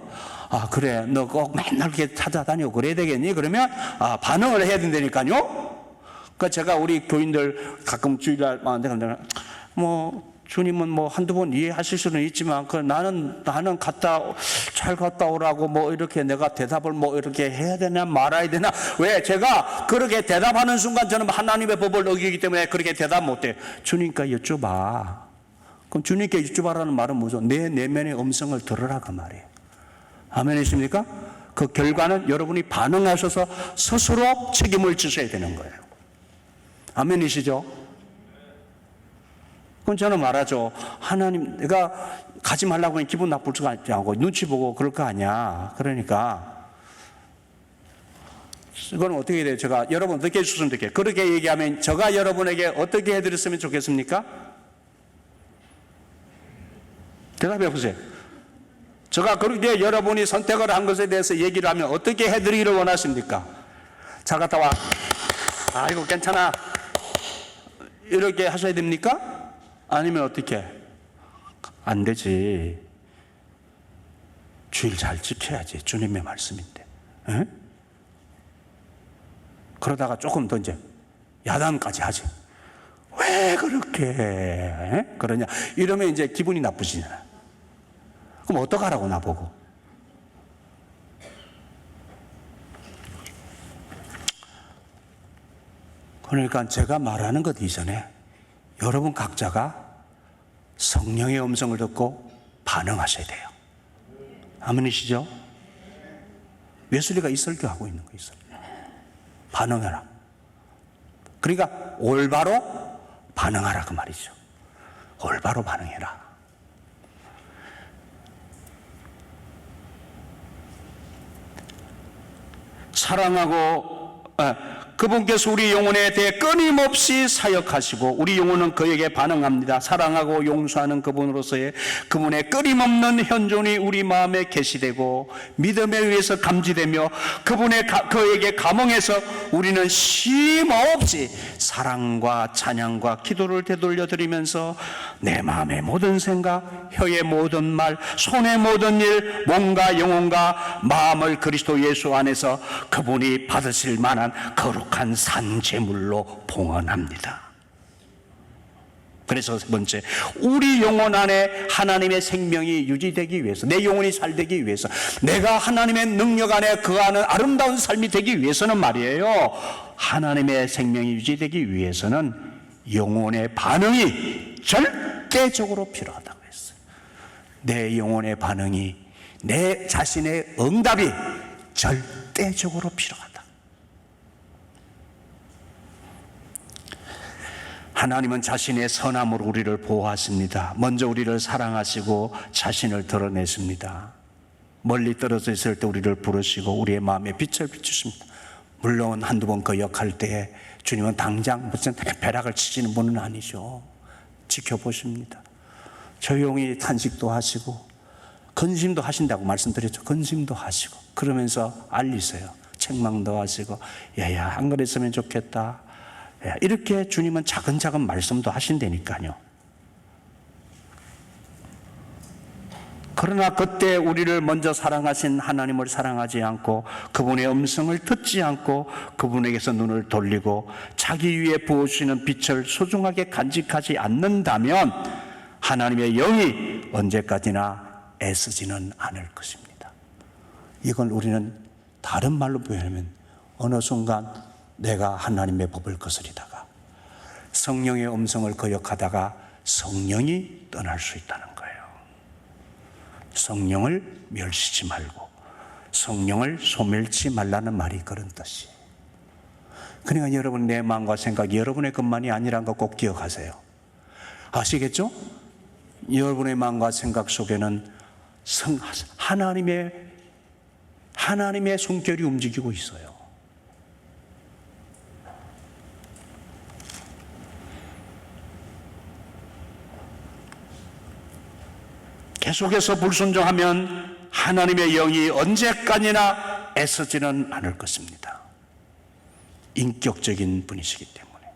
아, 그래, 너 꼭 맨날 이렇게 찾아다니고 그래야 되겠니? 그러면 반응을 해야 된다니까요. 그러니까 제가 우리 교인들 가끔 주일날 주님은 뭐 한두 번 이해하실 수는 있지만 나는 잘 갔다 오라고 뭐 이렇게 내가 대답을 뭐 이렇게 해야 되나 말아야 되나. 왜? 제가 그렇게 대답하는 순간 저는 하나님의 법을 어기기 때문에 그렇게 대답 못해. 주님께 여쭤봐. 그럼 주님께 여쭤봐라는 말은 뭐죠? 내 내면의 음성을 들으라 그 말이에요. 아멘이십니까? 그 결과는 여러분이 반응하셔서 스스로 책임을 지셔야 되는 거예요. 아멘이시죠? 그럼 저는 말하죠. 하나님, 내가 가지 말라고 하면 기분 나쁠 줄 알고 눈치 보고 그럴 거 아니야. 그러니까 이건 어떻게 돼요? 제가 여러분 어떻게 해주셨으면 좋겠어요? 그렇게 얘기하면 제가 여러분에게 어떻게 해드렸으면 좋겠습니까? 대답해 보세요. 제가 그렇게 여러분이 선택을 한 것에 대해서 얘기를 하면 어떻게 해드리기를 원하십니까? 잘 갔다 와. 아이고 괜찮아. 이렇게 하셔야 됩니까? 아니면 어떻게? 안 되지. 주일 잘 지켜야지. 주님의 말씀인데. 에? 그러다가 조금 더 이제 야단까지 하지. 왜 그렇게 그러냐? 이러면 이제 기분이 나쁘시잖아. 그럼 어떡하라고 나보고? 그러니까 제가 말하는 것 이전에 여러분 각자가 성령의 음성을 듣고 반응하셔야 돼요. 아멘이시죠? 웨슬리가 이 설교하고 있는 거 있어요. 반응해라. 그러니까 올바로 반응하라 그 말이죠. 올바로 반응해라. 사랑하고 그분께서 우리 영혼에 대해 끊임없이 사역하시고 우리 영혼은 그에게 반응합니다. 사랑하고 용서하는 그분으로서의 그분의 끊임없는 현존이 우리 마음에 계시되고 믿음에 의해서 감지되며 그에게 감흥해서 우리는 쉼없이 사랑과 찬양과 기도를 되돌려 드리면서 내 마음의 모든 생각, 혀의 모든 말, 손의 모든 일, 몸과 영혼과 마음을 그리스도 예수 안에서 그분이 받으실 만한 거룩한 산 제물로 봉헌합니다. 그래서 세 번째, 우리 영혼 안에 하나님의 생명이 유지되기 위해서, 내 영혼이 살되기 위해서, 내가 하나님의 능력 안에 거하는 아름다운 삶이 되기 위해서는 말이에요, 하나님의 생명이 유지되기 위해서는 영혼의 반응이 절대적으로 필요하다고 했어요. 내 영혼의 반응이, 내 자신의 응답이 절대적으로 필요하다. 하나님은 자신의 선함으로 우리를 보호하십니다. 먼저 우리를 사랑하시고 자신을 드러내십니다. 멀리 떨어져 있을 때 우리를 부르시고 우리의 마음에 빛을 비추십니다. 물론 한두 번 거역할 때에 주님은 당장 무슨 벼락을 치시는 분은 아니죠. 지켜보십니다. 조용히 탄식도 하시고 근심도 하신다고 말씀드렸죠. 근심도 하시고 그러면서 알리세요. 책망도 하시고 야야 안 그랬으면 좋겠다. 이렇게 주님은 차근차근 말씀도 하신다니까요. 그러나 그때 우리를 먼저 사랑하신 하나님을 사랑하지 않고 그분의 음성을 듣지 않고 그분에게서 눈을 돌리고 자기 위에 부어주시는 빛을 소중하게 간직하지 않는다면 하나님의 영이 언제까지나 애쓰지는 않을 것입니다. 이걸 우리는 다른 말로 표현하면 어느 순간 내가 하나님의 법을 거스리다가 성령의 음성을 거역하다가 성령이 떠날 수 있다는 거예요. 성령을 멸시지 말고 성령을 소멸치 말라는 말이 그런 뜻이에요. 그러니까 여러분 내 마음과 생각이 여러분의 것만이 아니라는 거 꼭 기억하세요. 아시겠죠? 여러분의 마음과 생각 속에는 하나님의 숨결이 움직이고 있어요. 계속해서 불순종하면 하나님의 영이 언제까지나 애쓰지는 않을 것입니다. 인격적인 분이시기 때문에.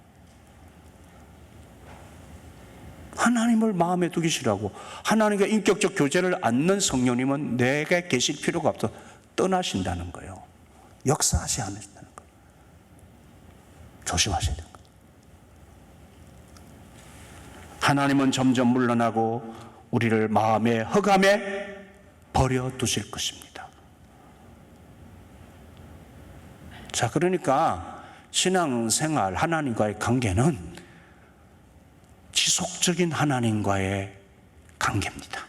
하나님을 마음에 두기시라고 하나님과 인격적 교제를 않는 성령님은 내게 계실 필요가 없어 떠나신다는 거예요. 역사하지 않으신다는 거예요. 조심하셔야 됩니다. 하나님은 점점 물러나고 우리를 마음의 흑암에 버려두실 것입니다. 자, 그러니까 신앙생활, 하나님과의 관계는 지속적인 하나님과의 관계입니다.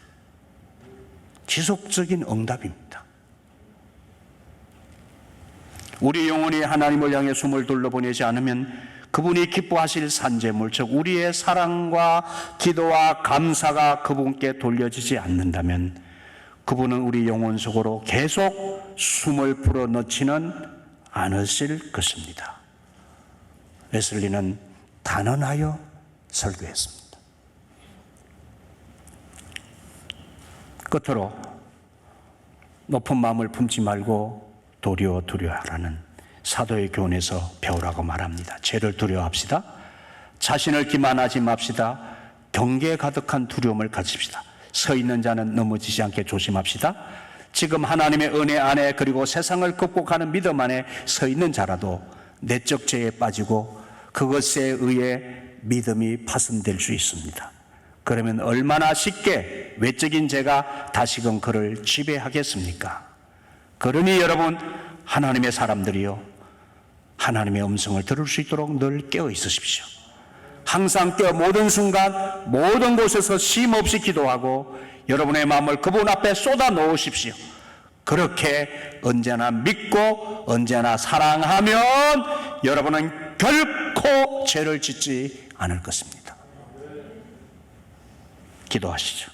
지속적인 응답입니다. 우리 영혼이 하나님을 향해 숨을 둘러보내지 않으면 그분이 기뻐하실 산제물, 즉 우리의 사랑과 기도와 감사가 그분께 돌려지지 않는다면 그분은 우리 영혼 속으로 계속 숨을 불어넣지는 않으실 것입니다. 웨슬리는 단언하여 설교했습니다. 끝으로 높은 마음을 품지 말고 도리어 두려워하라는 사도의 교훈에서 배우라고 말합니다. 죄를 두려워합시다. 자신을 기만하지 맙시다. 경계에 가득한 두려움을 가집시다. 서 있는 자는 넘어지지 않게 조심합시다. 지금 하나님의 은혜 안에 그리고 세상을 극복하는 믿음 안에 서 있는 자라도 내적 죄에 빠지고 그것에 의해 믿음이 파손될 수 있습니다. 그러면 얼마나 쉽게 외적인 죄가 다시금 그를 지배하겠습니까? 그러니 여러분 하나님의 사람들이요 하나님의 음성을 들을 수 있도록 늘 깨어 있으십시오. 항상 깨어 모든 순간 모든 곳에서 쉼없이 기도하고 여러분의 마음을 그분 앞에 쏟아 놓으십시오. 그렇게 언제나 믿고 언제나 사랑하면 여러분은 결코 죄를 짓지 않을 것입니다. 기도하시죠.